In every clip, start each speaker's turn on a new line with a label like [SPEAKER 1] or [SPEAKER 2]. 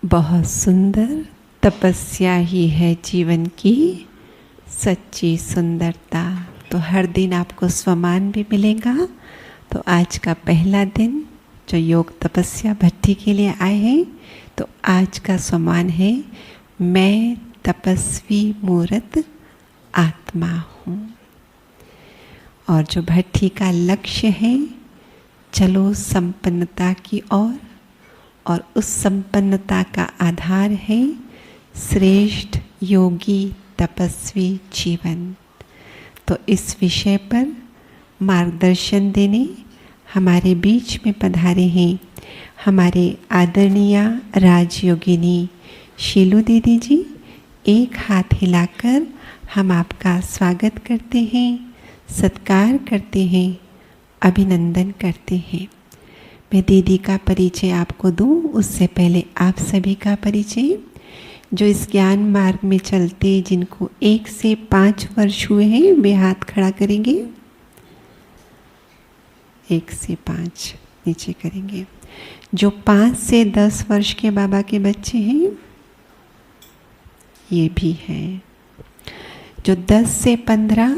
[SPEAKER 1] बहुत सुंदर तपस्या ही है जीवन की सच्ची सुंदरता। तो हर दिन आपको स्वमान भी मिलेगा। तो आज का पहला दिन जो योग तपस्या भट्टी के लिए आए हैं, तो आज का स्वमान है मैं तपस्वी मूर्त आत्मा हूँ। और जो भट्टी का लक्ष्य है, चलो संपन्नता की ओर, और उस संपन्नता का आधार है श्रेष्ठ योगी तपस्वी जीवन। तो इस विषय पर मार्गदर्शन देने हमारे बीच में पधारे हैं हमारे आदरणीय राजयोगिनी शीलू दीदी जी। एक हाथ हिलाकर हम आपका स्वागत करते हैं, सत्कार करते हैं, अभिनंदन करते हैं। मैं दीदी का परिचय आपको दूं, उससे पहले आप सभी का परिचय। जो इस ज्ञान मार्ग में चलते जिनको 1 से 5 वर्ष हुए हैं, वे हाथ खड़ा करेंगे। 1 से 5 नीचे करेंगे। जो 5 से 10 वर्ष के बाबा के बच्चे हैं, ये भी हैं। जो 10 से 15,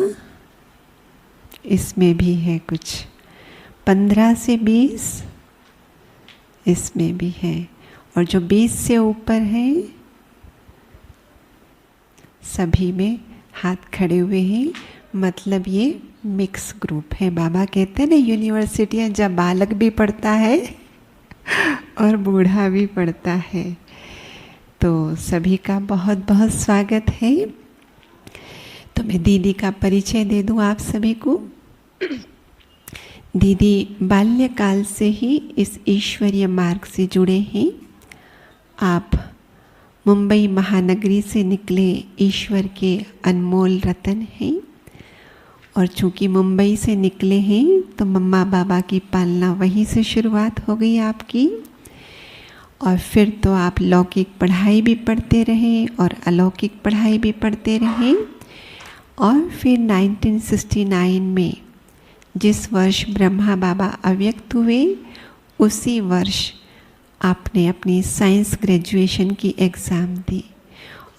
[SPEAKER 1] इसमें भी है कुछ। 15 से 20, इसमें भी है। और जो 20 से ऊपर है, सभी में हाथ खड़े हुए हैं। मतलब ये मिक्स ग्रुप है। बाबा कहते हैं ना, यूनिवर्सिटियाँ जब बालक भी पढ़ता है और बूढ़ा भी पढ़ता है। तो सभी का बहुत बहुत स्वागत है। तो मैं दीदी का परिचय दे दूँ आप सभी को। दीदी बाल्यकाल से ही इस ईश्वरीय मार्ग से जुड़े हैं। आप मुंबई महानगरी से निकले ईश्वर के अनमोल रतन हैं। और चूँकि मुंबई से निकले हैं, तो मम्मा बाबा की पालना वहीं से शुरुआत हो गई आपकी। और फिर तो आप लौकिक पढ़ाई भी पढ़ते रहे और अलौकिक पढ़ाई भी पढ़ते रहे। और फिर 1969 में जिस वर्ष ब्रह्मा बाबा अव्यक्त हुए, उसी वर्ष आपने अपनी साइंस ग्रेजुएशन की एग्ज़ाम दी।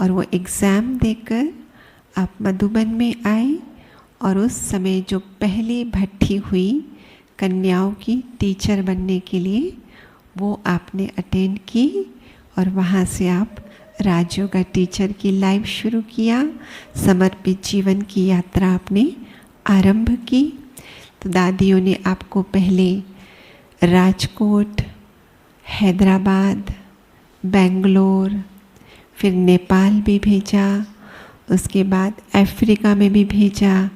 [SPEAKER 1] और वो एग्ज़ाम देकर आप मधुबन में आए। और उस समय जो पहली भट्टी हुई कन्याओं की टीचर बनने के लिए, वो आपने अटेंड की। और वहाँ से आप राजयोगा टीचर की लाइफ शुरू किया। समर्पित जीवन की यात्रा आपने आरंभ की। तो दादियों ने आपको पहले राजकोट, हैदराबाद, बेंगलोर, फिर नेपाल भी भेजा, उसके बाद अफ्रीका में भी भेजा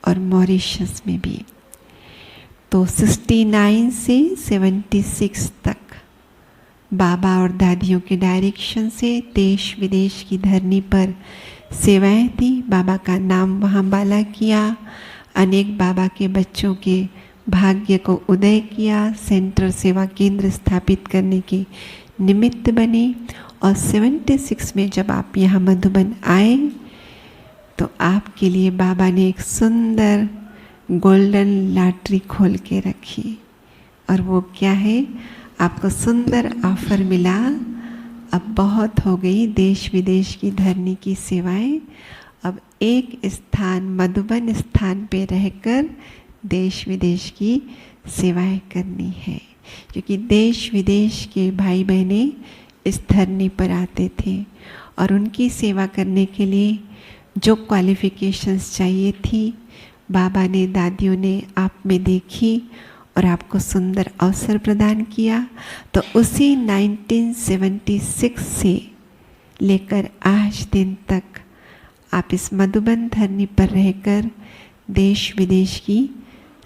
[SPEAKER 1] और मॉरिशस में भी। तो 69 से 76 तक बाबा और दादियों के डायरेक्शन से देश विदेश की धरनी पर सेवाएं दी। बाबा का नाम वहाँ बाला किया। अनेक बाबा के बच्चों के भाग्य को उदय किया। सेंटर सेवा केंद्र स्थापित करने के निमित्त बने। और 76 में जब आप यहाँ मधुबन आए, तो आपके लिए बाबा ने एक सुंदर गोल्डन लॉटरी खोल के रखी। और वो क्या है, आपको सुंदर ऑफर मिला। अब बहुत हो गई देश विदेश की धरनी की सेवाएं। अब एक स्थान, मधुबन स्थान पे रहकर देश विदेश की सेवाएं करनी है। क्योंकि देश विदेश के भाई बहने इस धरनी पर आते थे और उनकी सेवा करने के लिए जो क्वालिफ़िकेशंस चाहिए थी, बाबा ने, दादियों ने आप में देखी और आपको सुंदर अवसर प्रदान किया। तो उसी 1976 से लेकर आज दिन तक आप इस मधुबन धरनी पर रहकर देश विदेश की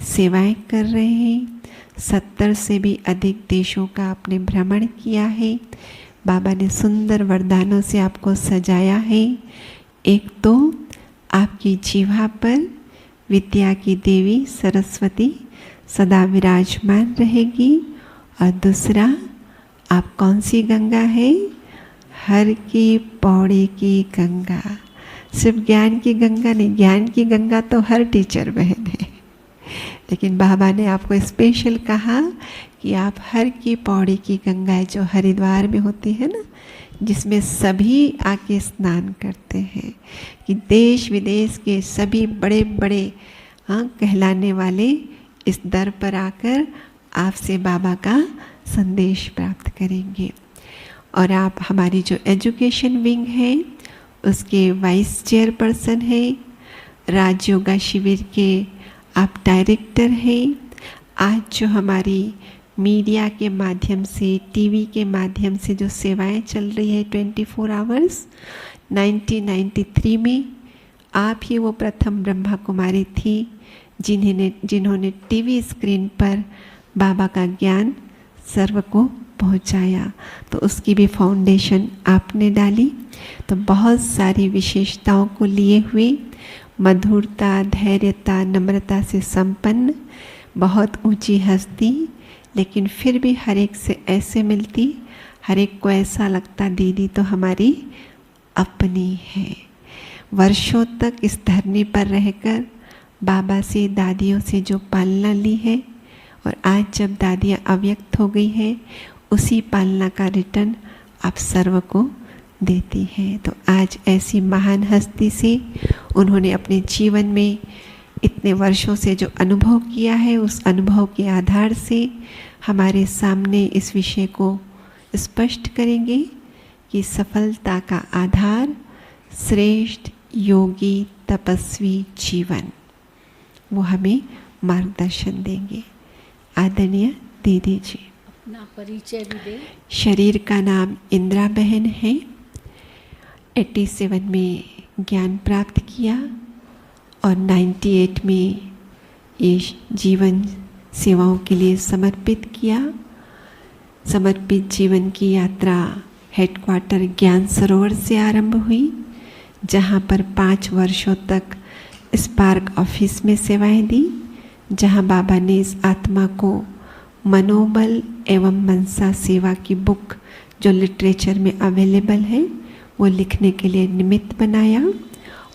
[SPEAKER 1] सेवाएं कर रहे हैं। 70 से भी अधिक देशों का आपने भ्रमण किया है। बाबा ने सुंदर वरदानों से आपको सजाया है। एक तो आपकी जीवा पर विद्या की देवी सरस्वती सदा विराजमान रहेगी। और दूसरा, आप कौन सी गंगा है? हर की पौड़ी की गंगा। सिर्फ ज्ञान की गंगा नहीं, ज्ञान की गंगा तो हर टीचर बहन है। लेकिन बाबा ने आपको स्पेशल कहा कि आप हर की पौड़ी की गंगाएं जो हरिद्वार में होती है ना, जिसमें सभी आके स्नान करते हैं, कि देश विदेश के सभी बड़े बड़े कहलाने वाले इस दर पर आकर आपसे बाबा का संदेश प्राप्त करेंगे। और आप हमारी जो एजुकेशन विंग है उसके वाइस चेयरपर्सन है, राजयोगा शिविर के आप डायरेक्टर हैं। आज जो हमारी मीडिया के माध्यम से, टीवी के माध्यम से जो सेवाएं चल रही है 24 आवर्स, 1993 में आप ही वो प्रथम ब्रह्मा कुमारी थी जिन्होंने टीवी स्क्रीन पर बाबा का ज्ञान सर्व को पहुंचाया। तो उसकी भी फाउंडेशन आपने डाली। तो बहुत सारी विशेषताओं को लिए हुए, मधुरता, धैर्यता, नम्रता से संपन्न, बहुत ऊंची हस्ती, लेकिन फिर भी हर एक से ऐसे मिलती, हर एक को ऐसा लगता दीदी तो हमारी अपनी है। वर्षों तक इस धरनी पर रहकर बाबा से, दादियों से जो पालना ली है, और आज जब दादियाँ अव्यक्त हो गई हैं, उसी पालना का रिटर्न आप सर्व को देती हैं। तो आज ऐसी महान हस्ती से उन्होंने अपने जीवन में इतने वर्षों से जो अनुभव किया है, उस अनुभव के आधार से हमारे सामने इस विषय को स्पष्ट करेंगे कि सफलता का आधार श्रेष्ठ योगी तपस्वी जीवन, वो हमें मार्गदर्शन देंगे। आदरणीय दीदी जी,
[SPEAKER 2] अपना परिचय भी दें।
[SPEAKER 1] शरीर का नाम इंदिरा बहन है। 87 में ज्ञान प्राप्त किया और 98 में ये जीवन सेवाओं के लिए समर्पित किया। समर्पित जीवन की यात्रा हेडक्वार्टर ज्ञान सरोवर से आरंभ हुई, जहाँ पर 5 वर्षों तक स्पार्क ऑफिस में सेवाएं दी, जहाँ बाबा ने इस आत्मा को मनोबल एवं मनसा सेवा की बुक जो लिटरेचर में अवेलेबल है वो लिखने के लिए निमित्त बनाया।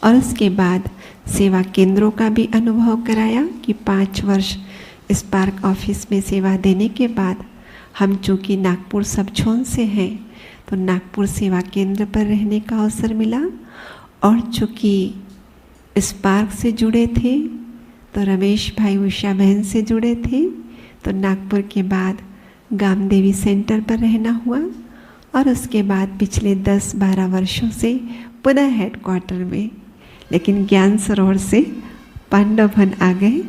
[SPEAKER 1] और उसके बाद सेवा केंद्रों का भी अनुभव कराया कि 5 वर्ष स्पार्क ऑफिस में सेवा देने के बाद हम चूँकि नागपुर सब जोन से हैं, तो नागपुर सेवा केंद्र पर रहने का अवसर मिला। और चूँकि स्पार्क से जुड़े थे तो रमेश भाई उषा बहन से जुड़े थे, तो नागपुर के बाद गामदेवी सेंटर पर रहना हुआ। और उसके बाद पिछले 10-12 वर्षों से पुनः हेडक्वार्टर में, लेकिन ज्ञान सरोवर से पांडववन आ गए,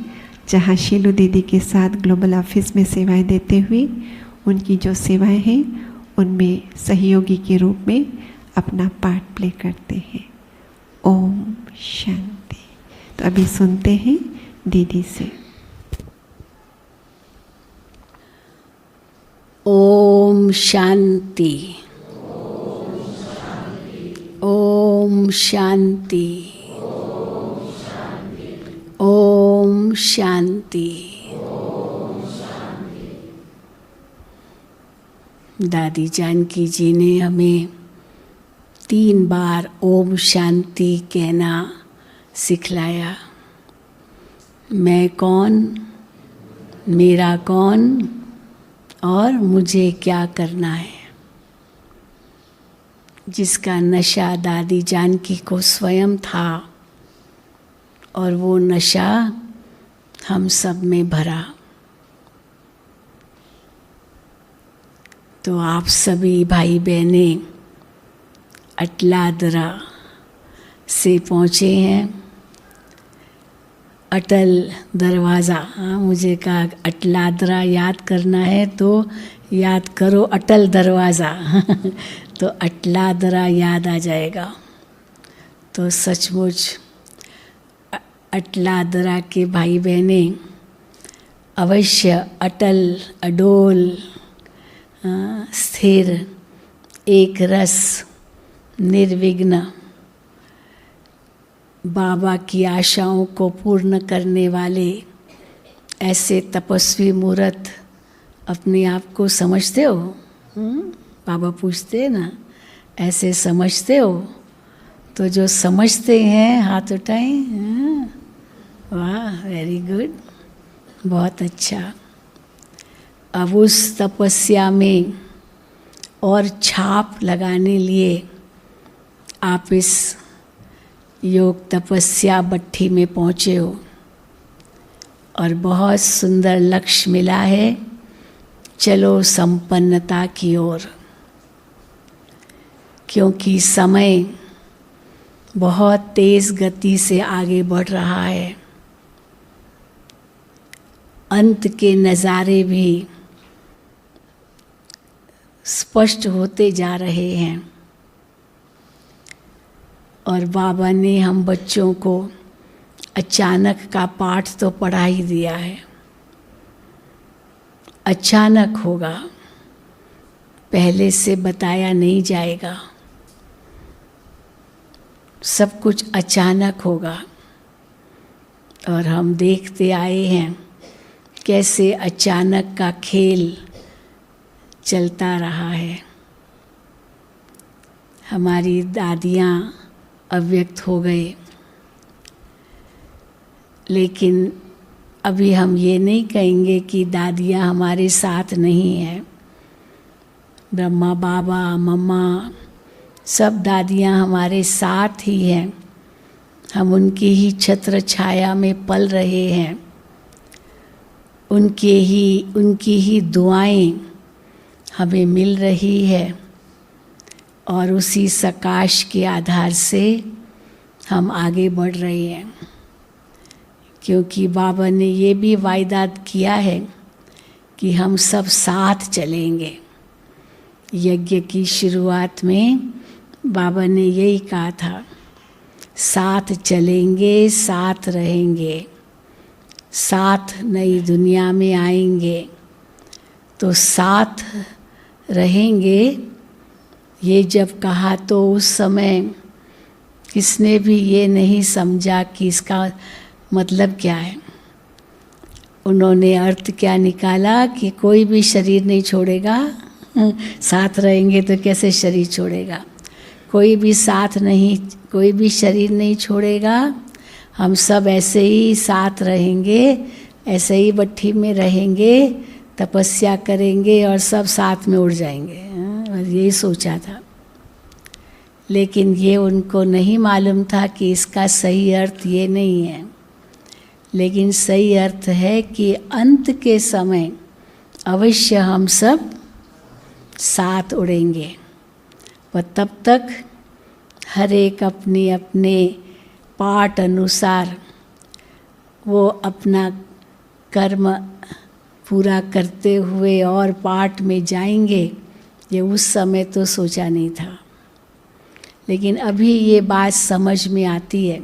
[SPEAKER 1] जहाँ शीलू दीदी के साथ ग्लोबल ऑफिस में सेवाएं देते हुए उनकी जो सेवाएं हैं उनमें सहयोगी के रूप में अपना पार्ट प्ले करते हैं। ओम शांति। तो अभी सुनते हैं दीदी से।
[SPEAKER 2] ओम शांति। ओम शांति। ओम शांति। दादी जानकी जी ने हमें 3 बार ओम शांति कहना सिखलाया। मैं कौन, मेरा कौन और मुझे क्या करना है, जिसका नशा दादी जानकी को स्वयं था और वो नशा हम सब में भरा। तो आप सभी भाई बहनें अटलादरा से पहुँचे हैं। अटल दरवाज़ा, हाँ मुझे कहा अटलादरा याद करना है तो याद करो अटल दरवाज़ा तो अटलादरा याद आ जाएगा। तो सचमुच अटलादरा के भाई बहनें अवश्य अटल, अडोल, स्थिर, एक रस, निर्विघ्न बाबा की आशाओं को पूर्ण करने वाले ऐसे तपस्वी मूर्त अपने आप को समझते हो? बाबा पूछते हैं ना, ऐसे समझते हो? तो जो समझते हैं हाथ उठाएं। वाह, वेरी गुड, बहुत अच्छा। अब उस तपस्या में और छाप लगाने लिए आप इस योग तपस्या भट्ठी में पहुँचे हो और बहुत सुंदर लक्ष्य मिला है। चलो संपन्नता की ओर, क्योंकि समय बहुत तेज गति से आगे बढ़ रहा है। अंत के नज़ारे भी स्पष्ट होते जा रहे हैं और बाबा ने हम बच्चों को अचानक का पाठ तो पढ़ा ही दिया है। अचानक होगा, पहले से बताया नहीं जाएगा, सब कुछ अचानक होगा। और हम देखते आए हैं कैसे अचानक का खेल चलता रहा है। हमारी दादियाँ अव्यक्त हो गए, लेकिन अभी हम ये नहीं कहेंगे कि दादियाँ हमारे साथ नहीं हैं। ब्रह्मा बाबा, मम्मा, सब दादियाँ हमारे साथ ही हैं। हम उनकी ही छत्र छाया में पल रहे हैं। उनकी ही दुआएं हमें मिल रही है और उसी सकाश के आधार से हम आगे बढ़ रहे हैं। क्योंकि बाबा ने ये भी वायदा किया है कि हम सब साथ चलेंगे। यज्ञ की शुरुआत में बाबा ने यही कहा था, साथ चलेंगे, साथ रहेंगे, साथ नई दुनिया में आएंगे। तो साथ रहेंगे ये जब कहा तो उस समय किसने भी ये नहीं समझा कि इसका मतलब क्या है। उन्होंने अर्थ क्या निकाला कि कोई भी शरीर नहीं छोड़ेगा, साथ रहेंगे तो कैसे शरीर छोड़ेगा। कोई भी शरीर नहीं छोड़ेगा। हम सब ऐसे ही साथ रहेंगे, ऐसे ही भट्ठी में रहेंगे, तपस्या करेंगे और सब साथ में उड़ जाएंगे। और यही सोचा था, लेकिन ये उनको नहीं मालूम था कि इसका सही अर्थ ये नहीं है। लेकिन सही अर्थ है कि अंत के समय अवश्य हम सब साथ उड़ेंगे। पर तब तक हर एक अपने अपने पाठ अनुसार वो अपना कर्म पूरा करते हुए और पाठ में जाएंगे। ये उस समय तो सोचा नहीं था, लेकिन अभी ये बात समझ में आती है।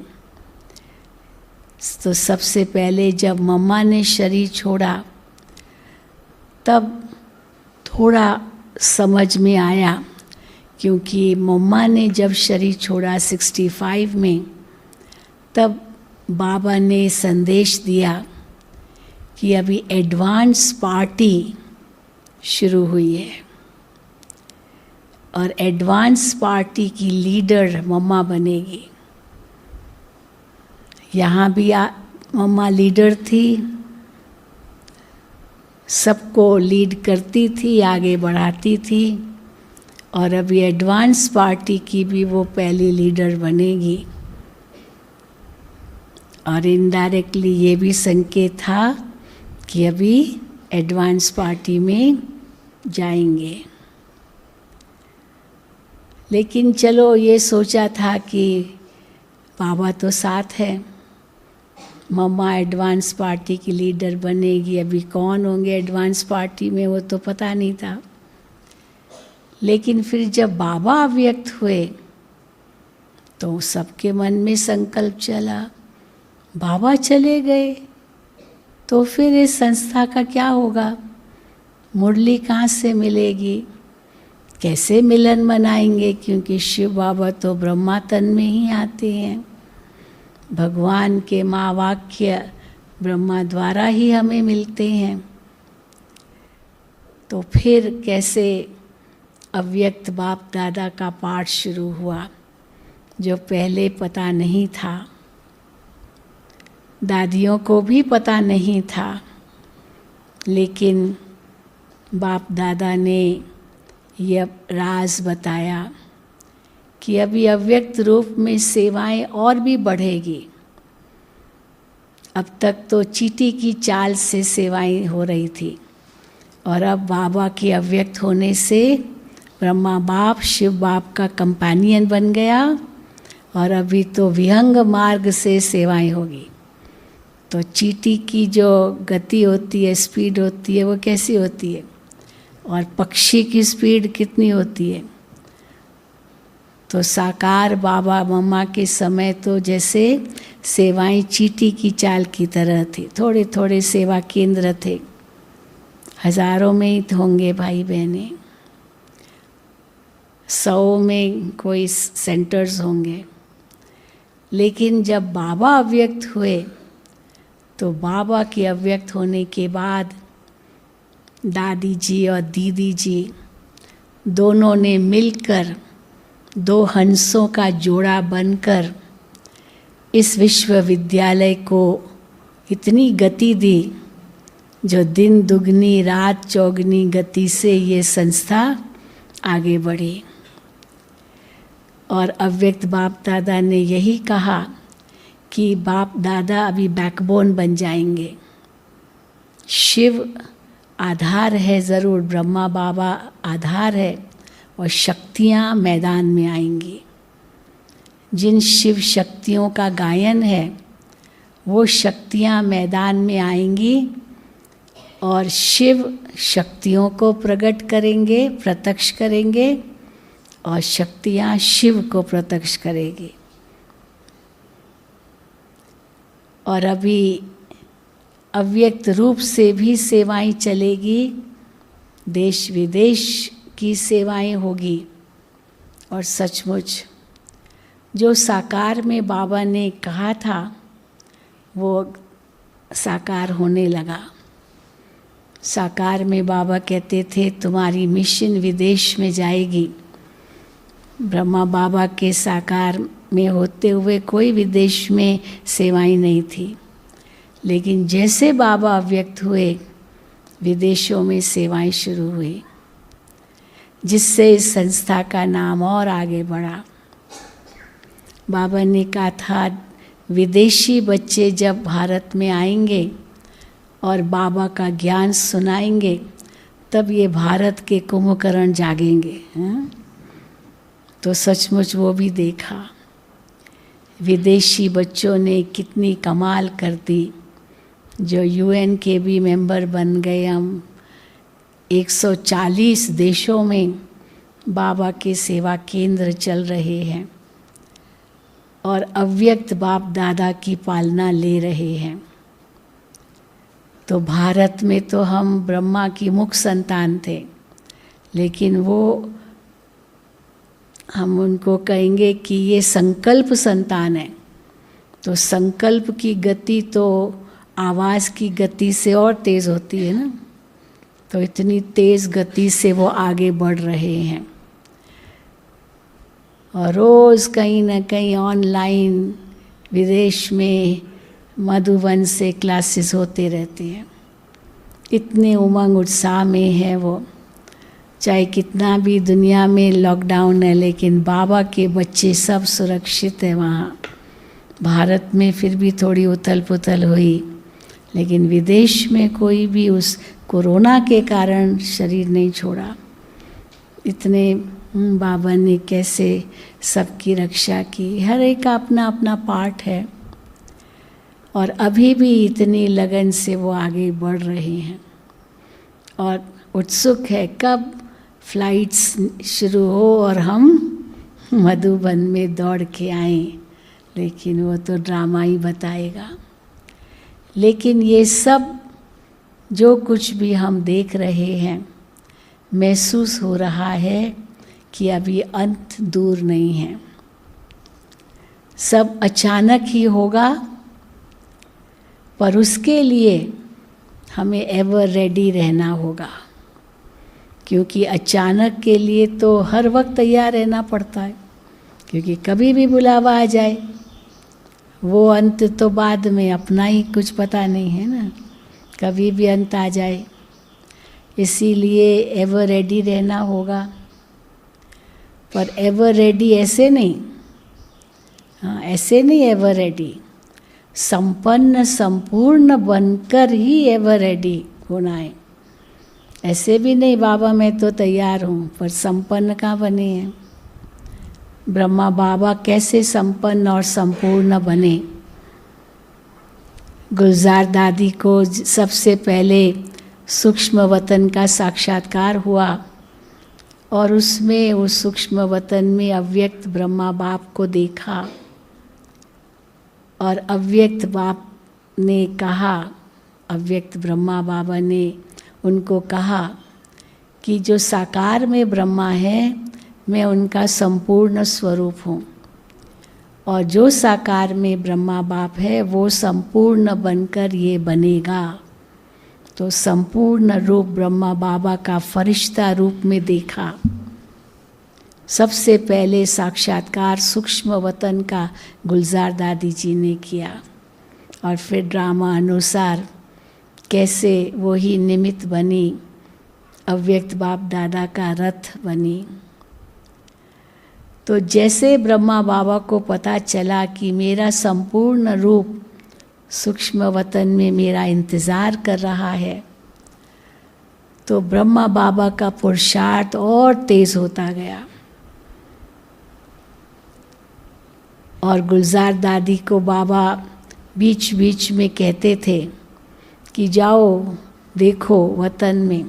[SPEAKER 2] तो सबसे पहले जब मम्मा ने शरीर छोड़ा तब थोड़ा समझ में आया, क्योंकि मम्मा ने जब शरीर छोड़ा 65 में, तब बाबा ने संदेश दिया कि अभी एडवांस पार्टी शुरू हुई है और एडवांस पार्टी की लीडर मम्मा बनेगी। यहाँ भी मम्मा लीडर थी, सबको लीड करती थी, आगे बढ़ाती थी। और अभी एडवांस पार्टी की भी वो पहली लीडर बनेगी। और इनडायरेक्टली ये भी संकेत था कि अभी एडवांस पार्टी में जाएंगे। लेकिन चलो ये सोचा था कि बाबा तो साथ है, मम्मा एडवांस पार्टी की लीडर बनेगी। अभी कौन होंगे एडवांस पार्टी में वो तो पता नहीं था। लेकिन फिर जब बाबा अव्यक्त हुए तो सबके मन में संकल्प चला, बाबा चले गए तो फिर इस संस्था का क्या होगा, मुरली कहाँ से मिलेगी, कैसे मिलन मनाएंगे। क्योंकि शिव बाबा तो ब्रह्मा तन में ही आते हैं, भगवान के महावाक्य ब्रह्मा द्वारा ही हमें मिलते हैं। तो फिर कैसे अव्यक्त बाप दादा का पाठ शुरू हुआ, जो पहले पता नहीं था, दादियों को भी पता नहीं था। लेकिन बाप दादा ने यह राज बताया कि अभी अव्यक्त रूप में सेवाएं और भी बढ़ेगी। अब तक तो चींटी की चाल से सेवाएं हो रही थी और अब बाबा के अव्यक्त होने से ब्रह्मा बाप शिव बाप का कंपेनियन बन गया और अभी तो विहंग मार्ग से सेवाएं होगी। तो चींटी की जो गति होती है, स्पीड होती है, वो कैसी होती है और पक्षी की स्पीड कितनी होती है। तो साकार बाबा मम्मा के समय तो जैसे सेवाएं चींटी की चाल की तरह थी। थोड़े थोड़े सेवा केंद्र थे, हजारों में ही होंगे भाई बहनें, 100 में कोई सेंटर्स होंगे। लेकिन जब बाबा अव्यक्त हुए तो बाबा के अव्यक्त होने के बाद दादी जी और दीदी जी दोनों ने मिलकर 2 हंसों का जोड़ा बनकर इस विश्वविद्यालय को इतनी गति दी जो दिन दुगनी रात चौगनी गति से ये संस्था आगे बढ़ी। और अव्यक्त बाप दादा ने यही कहा कि बाप दादा अभी बैकबोन बन जाएंगे। शिव आधार है ज़रूर, ब्रह्मा बाबा आधार है और शक्तियाँ मैदान में आएंगी। जिन शिव शक्तियों का गायन है वो शक्तियाँ मैदान में आएंगी और शिव शक्तियों को प्रकट करेंगे, प्रत्यक्ष करेंगे और शक्तियाँ शिव को प्रत्यक्ष करेगी। और अभी अव्यक्त रूप से भी सेवाएं चलेगी, देश विदेश की सेवाएं होगी। और सचमुच जो साकार में बाबा ने कहा था वो साकार होने लगा। साकार में बाबा कहते थे तुम्हारी मिशन विदेश में जाएगी। ब्रह्मा बाबा के साकार में होते हुए कोई विदेश में सेवाएं नहीं थी, लेकिन जैसे बाबा अव्यक्त हुए विदेशों में सेवाएं शुरू हुई, जिससे इस संस्था का नाम और आगे बढ़ा। बाबा ने कहा था विदेशी बच्चे जब भारत में आएंगे और बाबा का ज्ञान सुनाएंगे तब ये भारत के कुंभकर्ण जागेंगे। तो सचमुच वो भी देखा। विदेशी बच्चों ने कितनी कमाल कर दी, जो UN के भी मेंबर बन गए। हम 140 देशों में बाबा के सेवा केंद्र चल रहे हैं और अव्यक्त बाप दादा की पालना ले रहे हैं। तो भारत में तो हम ब्रह्मा की मुख संतान थे, लेकिन वो हम उनको कहेंगे कि ये संकल्प संतान है। तो संकल्प की गति तो आवाज़ की गति से और तेज़ होती है ना। तो इतनी तेज़ गति से वो आगे बढ़ रहे हैं और रोज़ कहीं ना कहीं ऑनलाइन विदेश में मधुबन से क्लासेस होते रहते हैं। इतने उमंग उत्साह में है वो। चाहे कितना भी दुनिया में लॉकडाउन है, लेकिन बाबा के बच्चे सब सुरक्षित है वहाँ। भारत में फिर भी थोड़ी उथल पुथल हुई, लेकिन विदेश में कोई भी उस कोरोना के कारण शरीर नहीं छोड़ा। इतने बाबा ने कैसे सबकी रक्षा की। हर एक का अपना अपना पार्ट है और अभी भी इतनी लगन से वो आगे बढ़ रहे हैं और उत्सुक है कब फ्लाइट्स शुरू हो और हम मधुबन में दौड़ के आएं। लेकिन वो तो ड्रामा ही बताएगा। लेकिन ये सब जो कुछ भी हम देख रहे हैं, महसूस हो रहा है कि अभी अंत दूर नहीं है। सब अचानक ही होगा, पर उसके लिए हमें एवर रेडी रहना होगा, क्योंकि अचानक के लिए तो हर वक्त तैयार रहना पड़ता है, क्योंकि कभी भी बुलावा आ जाए। वो अंत तो बाद में, अपना ही कुछ पता नहीं है ना, कभी भी अंत आ जाए। इसीलिए एवर रेडी रहना होगा। पर एवर रेडी ऐसे नहीं, हाँ ऐसे नहीं एवर रेडी, संपन्न संपूर्ण बनकर ही एवर रेडी होना है। ऐसे भी नहीं बाबा मैं तो तैयार हूँ, पर संपन्न कहाँ बने हैं। ब्रह्मा बाबा कैसे संपन्न और संपूर्ण बने। गुलजार दादी को सबसे पहले सूक्ष्म वतन का साक्षात्कार हुआ और उसमें उस सूक्ष्म वतन में अव्यक्त ब्रह्मा बाप को देखा और अव्यक्त बाप ने कहा, अव्यक्त ब्रह्मा बाबा ने उनको कहा कि जो साकार में ब्रह्मा है मैं उनका संपूर्ण स्वरूप हूँ और जो साकार में ब्रह्मा बाप है वो संपूर्ण बनकर ये बनेगा। तो संपूर्ण रूप ब्रह्मा बाबा का फरिश्ता रूप में देखा। सबसे पहले साक्षात्कार सूक्ष्म वतन का गुलजार दादी जी ने किया और फिर ड्रामा अनुसार कैसे वही निमित्त बनी, अव्यक्त बाप दादा का रथ बनी। तो जैसे ब्रह्मा बाबा को पता चला कि मेरा संपूर्ण रूप सूक्ष्म वतन में मेरा इंतज़ार कर रहा है, तो ब्रह्मा बाबा का पुरुषार्थ और तेज होता गया और गुलजार दादी को बाबा बीच बीच में कहते थे कि जाओ देखो वतन में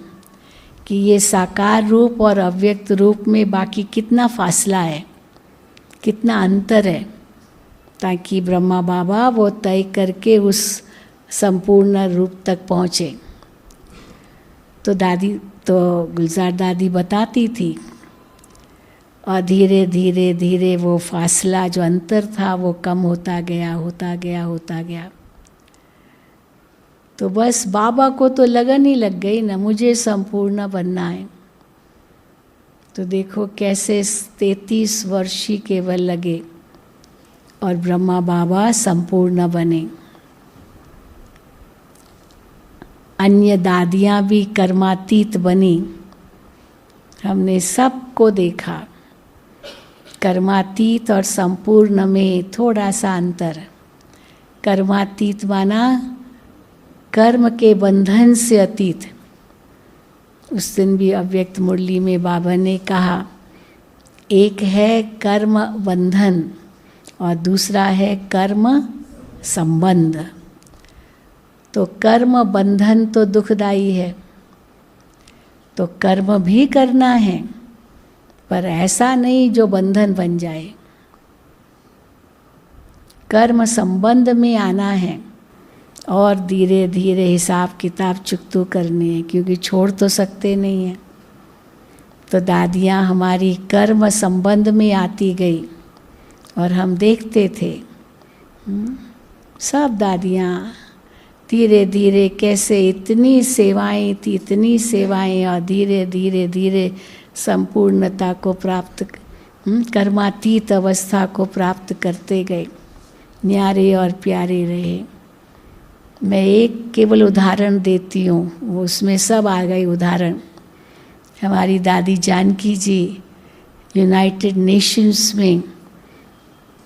[SPEAKER 2] कि ये साकार रूप और अव्यक्त रूप में बाकी कितना फासला है, कितना अंतर है, ताकि ब्रह्मा बाबा वो तय करके उस संपूर्ण रूप तक पहुँचे। तो गुलजार दादी बताती थी और धीरे धीरे धीरे वो फासला जो अंतर था वो कम होता गया, होता गया, होता गया। तो बस बाबा को तो लगन ही लग गई ना, मुझे संपूर्ण बनना है। तो देखो कैसे 33 वर्ष ही केवल लगे और ब्रह्मा बाबा संपूर्ण बने। अन्य दादियाँ भी कर्मातीत बनी, हमने सबको देखा। कर्मातीत और संपूर्ण में थोड़ा सा अंतर। कर्मातीत माना कर्म के बंधन से अतीत। उस दिन भी अव्यक्त मुरली में बाबा ने कहा, एक है कर्म बंधन और दूसरा है कर्म संबंध। तो कर्म बंधन तो दुखदाई है, तो कर्म भी करना है, पर ऐसा नहीं जो बंधन बन जाए। कर्म संबंध में आना है और धीरे धीरे हिसाब किताब चुकतू करनी है, क्योंकि छोड़ तो सकते नहीं हैं। तो दादियाँ हमारी कर्म संबंध में आती गई और हम देखते थे सब दादियाँ धीरे धीरे कैसे इतनी सेवाएं थी, इतनी सेवाएं, और धीरे धीरे धीरे संपूर्णता को प्राप्त, कर्मातीत अवस्था को प्राप्त करते गए, न्यारे और प्यारे रहे। मैं एक केवल उदाहरण देती हूँ, वो उसमें सब आ गए उदाहरण। हमारी दादी जानकी जी यूनाइटेड नेशंस में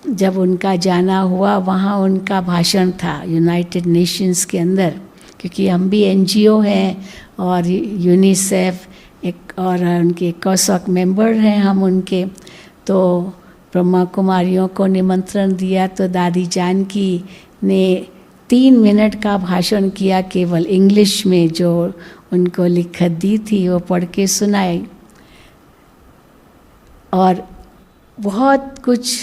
[SPEAKER 2] जब उनका जाना हुआ, वहाँ उनका भाषण था यूनाइटेड नेशंस के अंदर, क्योंकि हम भी एनजीओ हैं और यूनिसेफ एक और उनके कॉसॉक मेंबर हैं हम उनके। तो ब्रह्मा कुमारियों को निमंत्रण दिया, तो दादी जानकी ने 3 मिनट का भाषण किया, केवल इंग्लिश में जो उनको लिखत दी थी वो पढ़ के सुनाई। और बहुत कुछ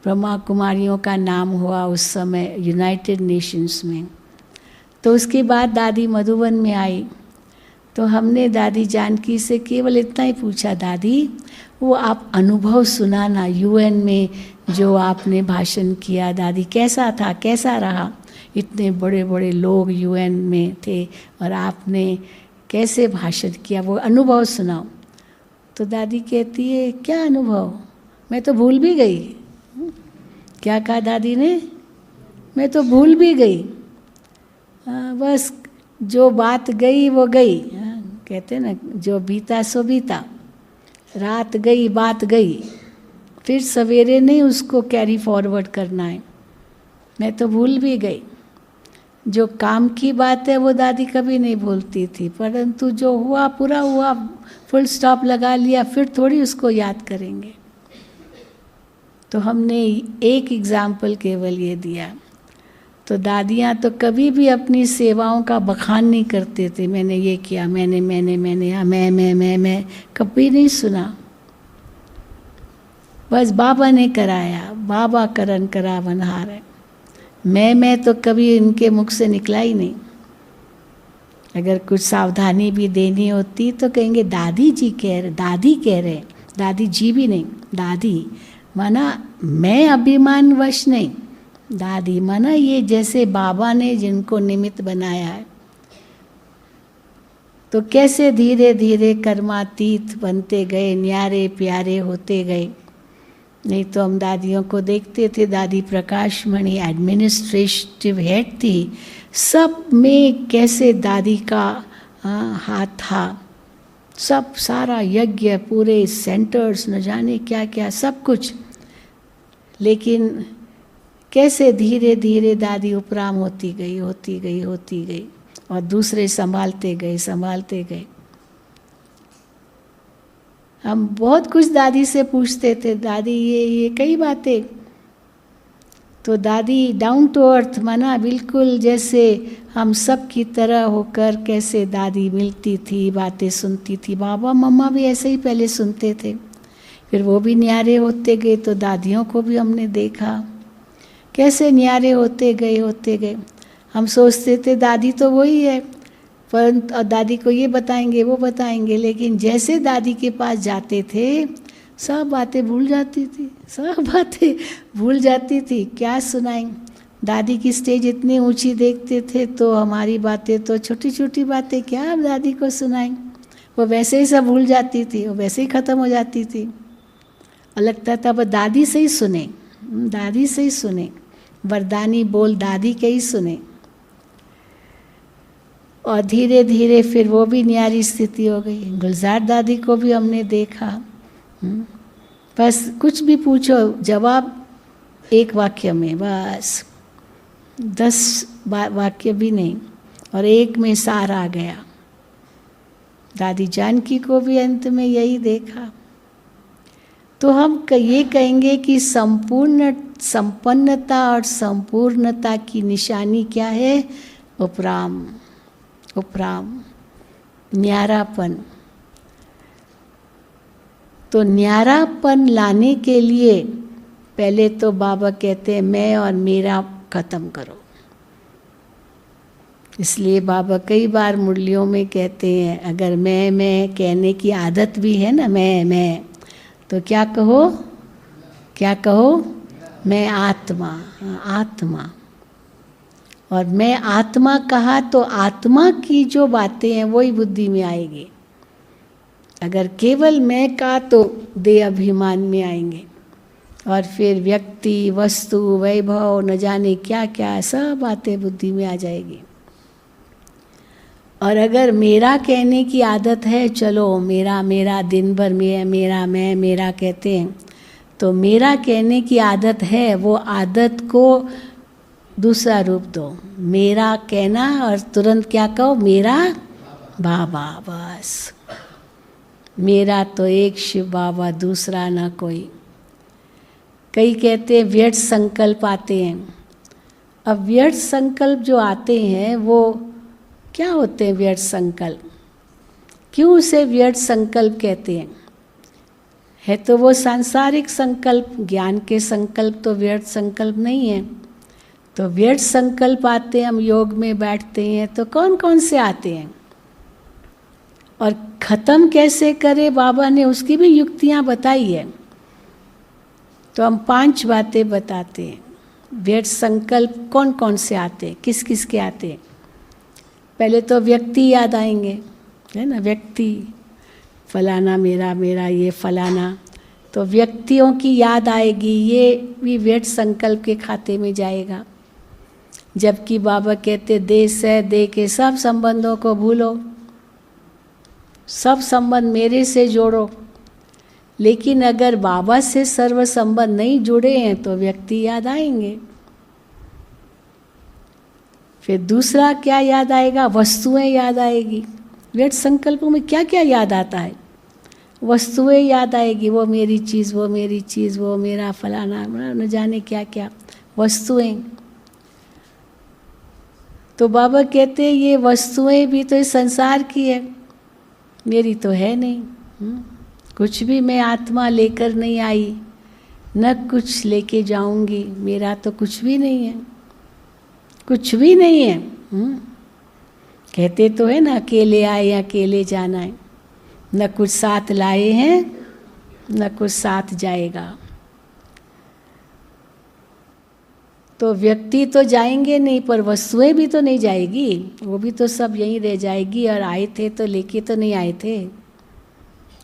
[SPEAKER 2] ब्रह्मा कुमारियों का नाम हुआ उस समय यूनाइटेड नेशंस में। तो उसके बाद दादी मधुबन में आई, तो हमने दादी जानकी से केवल इतना ही पूछा, दादी वो आप अनुभव सुनाना यूएन में जो आपने भाषण किया, दादी कैसा था, कैसा रहा? इतने बड़े बड़े लोग यूएन में थे और आपने कैसे भाषण किया, वो अनुभव सुनाओ। तो दादी कहती है, क्या अनुभव, मैं तो भूल भी गई। क्या कहा दादी ने? मैं तो भूल भी गई। बस जो बात गई वो गई, कहते हैं ना, जो बीता सो बीता, रात गई बात गई, फिर सवेरे नहीं उसको कैरी फॉरवर्ड करना है। मैं तो भूल भी गई। जो काम की बात है वो दादी कभी नहीं भूलती थी, परंतु जो हुआ पूरा हुआ, फुल स्टॉप लगा लिया, फिर थोड़ी उसको याद करेंगे। तो हमने एक एग्जाम्पल केवल ये दिया। तो दादियाँ तो कभी भी अपनी सेवाओं का बखान नहीं करते थे, मैंने ये किया, मैंने या मैं कभी नहीं सुना। बस बाबा ने कराया, बाबा करन करावनहार है। मैं तो कभी इनके मुख से निकला ही नहीं। अगर कुछ सावधानी भी देनी होती तो कहेंगे दादी जी कह रहे, दादी कह रहे, दादी जी भी नहीं, दादी माना मैं अभिमानवश नहीं, दादी माना ये जैसे बाबा ने जिनको निमित्त बनाया है। तो कैसे धीरे धीरे कर्मातीत बनते गए, न्यारे प्यारे होते गए। नहीं तो हम दादियों को देखते थे, दादी प्रकाश मणि एडमिनिस्ट्रेटिव हेड थी, सब में कैसे दादी का हाथ था, सब सारा यज्ञ, पूरे सेंटर्स, न जाने क्या क्या सब कुछ। लेकिन कैसे धीरे धीरे दादी उपराम होती गई और दूसरे संभालते गए। हम बहुत कुछ दादी से पूछते थे, दादी ये कई बातें। तो दादी डाउन टू अर्थ माना बिल्कुल जैसे हम सब की तरह होकर कैसे दादी मिलती थी, बातें सुनती थी। बाबा मम्मा भी ऐसे ही पहले सुनते थे, फिर वो भी न्यारे होते गए। तो दादियों को भी हमने देखा कैसे न्यारे होते गए। हम सोचते थे दादी तो वही है, परंतु दादी को ये बताएंगे वो बताएंगे, लेकिन जैसे दादी के पास जाते थे सब बातें भूल जाती थी। क्या सुनाएं? दादी की स्टेज इतनी ऊंची देखते थे तो हमारी बातें तो छोटी छोटी बातें क्या अब दादी को सुनाएं। वो वैसे ही सब भूल जाती थी, वो वैसे ही ख़त्म हो जाती थी। और लगता था बस दादी से ही सुने, वरदानी बोल दादी के ही सुने। और धीरे धीरे फिर वो भी न्यारी स्थिति हो गई। गुलजार दादी को भी हमने देखा, बस कुछ भी पूछो जवाब एक वाक्य में, बस 10 वाक्य भी नहीं, और एक में सार आ गया। दादी जानकी को भी अंत में यही देखा। तो हम ये कहेंगे कि संपन्नता और संपूर्णता की निशानी क्या है? उपराम, न्यारापन। तो न्यारापन लाने के लिए पहले तो बाबा कहते हैं मैं और मेरा खत्म करो। इसलिए बाबा कई बार मुरलियों में कहते हैं, अगर मैं कहने की आदत भी है ना, मैं तो क्या कहो? मैं आत्मा। और मैं आत्मा कहा तो आत्मा की जो बातें हैं वही बुद्धि में आएगी। अगर केवल मैं कहा तो देह अभिमान में आएंगे, और फिर व्यक्ति, वस्तु, वैभव, न जाने क्या क्या सब बातें बुद्धि में आ जाएगी। और अगर मेरा कहने की आदत है, चलो मेरा दिन भर मेरा कहते हैं, तो मेरा कहने की आदत है, वो आदत को दूसरा रूप दो, मेरा कहना, और तुरंत क्या कहो? मेरा बाबा। बस मेरा तो एक शिव बाबा, दूसरा ना कोई। कई कहते हैं व्यर्थ संकल्प आते हैं। अब व्यर्थ संकल्प जो आते हैं वो क्या होते हैं? व्यर्थ संकल्प क्यों उसे व्यर्थ संकल्प कहते हैं? है तो वो सांसारिक संकल्प, ज्ञान के संकल्प तो व्यर्थ संकल्प नहीं है। तो व्यर्थ संकल्प आते हैं, हम योग में बैठते हैं तो कौन कौन से आते हैं और ख़त्म कैसे करें, बाबा ने उसकी भी युक्तियाँ बताई है। तो हम 5 बातें बताते हैं। व्यर्थ संकल्प कौन कौन से आते हैं, किस किस के आते हैं? पहले तो व्यक्ति याद आएंगे, है ना, व्यक्ति, फलाना मेरा ये फलाना, तो व्यक्तियों की याद आएगी, ये भी व्यर्थ संकल्प के खाते में जाएगा। जबकि बाबा कहते देश है, देह के सब संबंधों को भूलो, सब संबंध मेरे से जोड़ो। लेकिन अगर बाबा से सर्व संबंध नहीं जुड़े हैं तो व्यक्ति याद आएंगे। फिर दूसरा क्या याद आएगा? वस्तुएं याद आएगी। व्यर्थ संकल्पों में क्या क्या याद आता है? वस्तुएं याद आएगी। वो मेरी चीज़, वो मेरी चीज़, वो मेरा फलाना, न जाने क्या क्या वस्तुएं। तो बाबा कहते हैं ये वस्तुएं भी तो इस संसार की है, मेरी तो है नहीं। कुछ भी मैं आत्मा लेकर नहीं आई, न कुछ लेके जाऊंगी। मेरा तो कुछ भी नहीं है, कुछ भी नहीं है। कहते तो है ना, अकेले आए या अकेले जाना है। न कुछ साथ लाए हैं, न कुछ साथ जाएगा। तो व्यक्ति तो जाएंगे नहीं, पर वस्तुएं भी तो नहीं जाएगी, वो भी तो सब यहीं रह जाएगी। और आए थे तो लेके तो नहीं आए थे।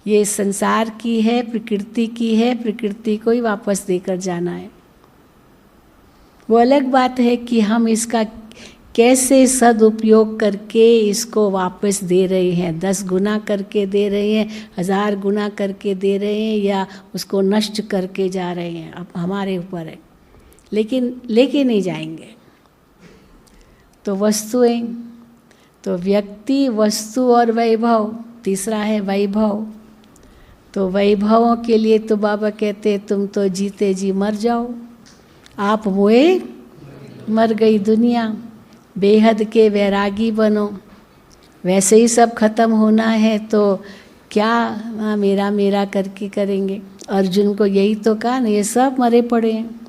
[SPEAKER 2] ये संसार की है, प्रकृति की है, प्रकृति को ही वापस देकर जाना है। वो अलग बात है कि हम इसका कैसे सदुपयोग करके इसको वापस दे रहे हैं। 10 गुना करके दे रहे हैं, 1000 गुना करके दे रहे हैं, या उसको नष्ट करके जा रहे हैं, अब हमारे ऊपर है। लेकिन लेके नहीं जाएंगे। तो वस्तुएं, तो व्यक्ति, वस्तु और वैभव। तीसरा है वैभव। तो वैभवों के लिए तो बाबा कहते तुम तो जीते जी मर जाओ, आप मोए मर गई दुनिया, बेहद के वैरागी बनो। वैसे ही सब खत्म होना है तो क्या मेरा मेरा करके करेंगे। अर्जुन को यही तो कहा ना, ये सब मरे पड़े हैं,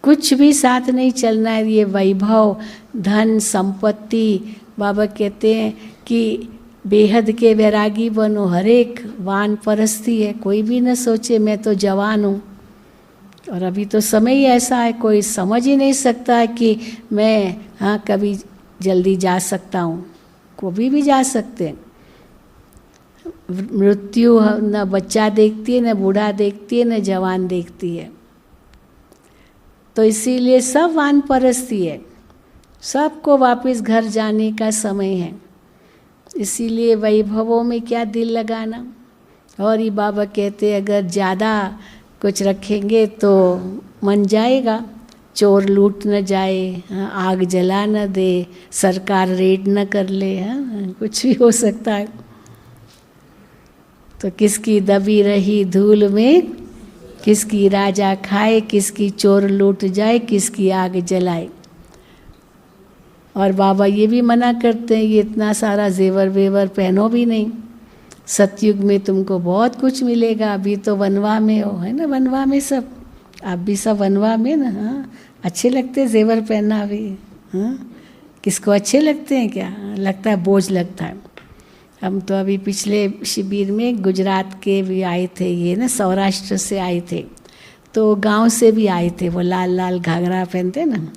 [SPEAKER 2] कुछ भी साथ नहीं चलना है। ये वैभव, धन, संपत्ति, बाबा कहते हैं कि बेहद के वैरागी बनो। हर एक वान परस्ती है, कोई भी न सोचे मैं तो जवान हूँ। और अभी तो समय ही ऐसा है, कोई समझ ही नहीं सकता है कि मैं कभी जल्दी जा सकता हूँ। कभी भी जा सकते हैं। मृत्यु न बच्चा देखती है, न बूढ़ा देखती है, न जवान देखती है। तो इसीलिए सब वानप्रस्थी है, सबको वापस घर जाने का समय है। इसीलिए वैभवों में क्या दिल लगाना। और ये बाबा कहते अगर ज़्यादा कुछ रखेंगे तो मन जाएगा। चोर लूट न जाए, आग जला न दे, सरकार रेड न कर ले, कुछ भी हो सकता है। तो किसकी दबी रही धूल में, किसकी राजा खाए, किसकी चोर लूट जाए, किसकी आग जलाए। और बाबा ये भी मना करते हैं ये इतना सारा जेवर वेवर पहनो भी नहीं। सतयुग में तुमको बहुत कुछ मिलेगा, अभी तो वनवा में हो, है ना। वनवा में सब, आप भी सब वनवा में ना। हाँ, अच्छे लगते हैं जेवर पहनना भी। हाँ, किसको अच्छे लगते हैं क्या? लगता है बोझ लगता है। हम तो अभी पिछले शिविर में गुजरात के भी आए थे, ये ना सौराष्ट्र से आए थे, तो गांव से भी आए थे। वो लाल लाल घाघरा पहनते ना,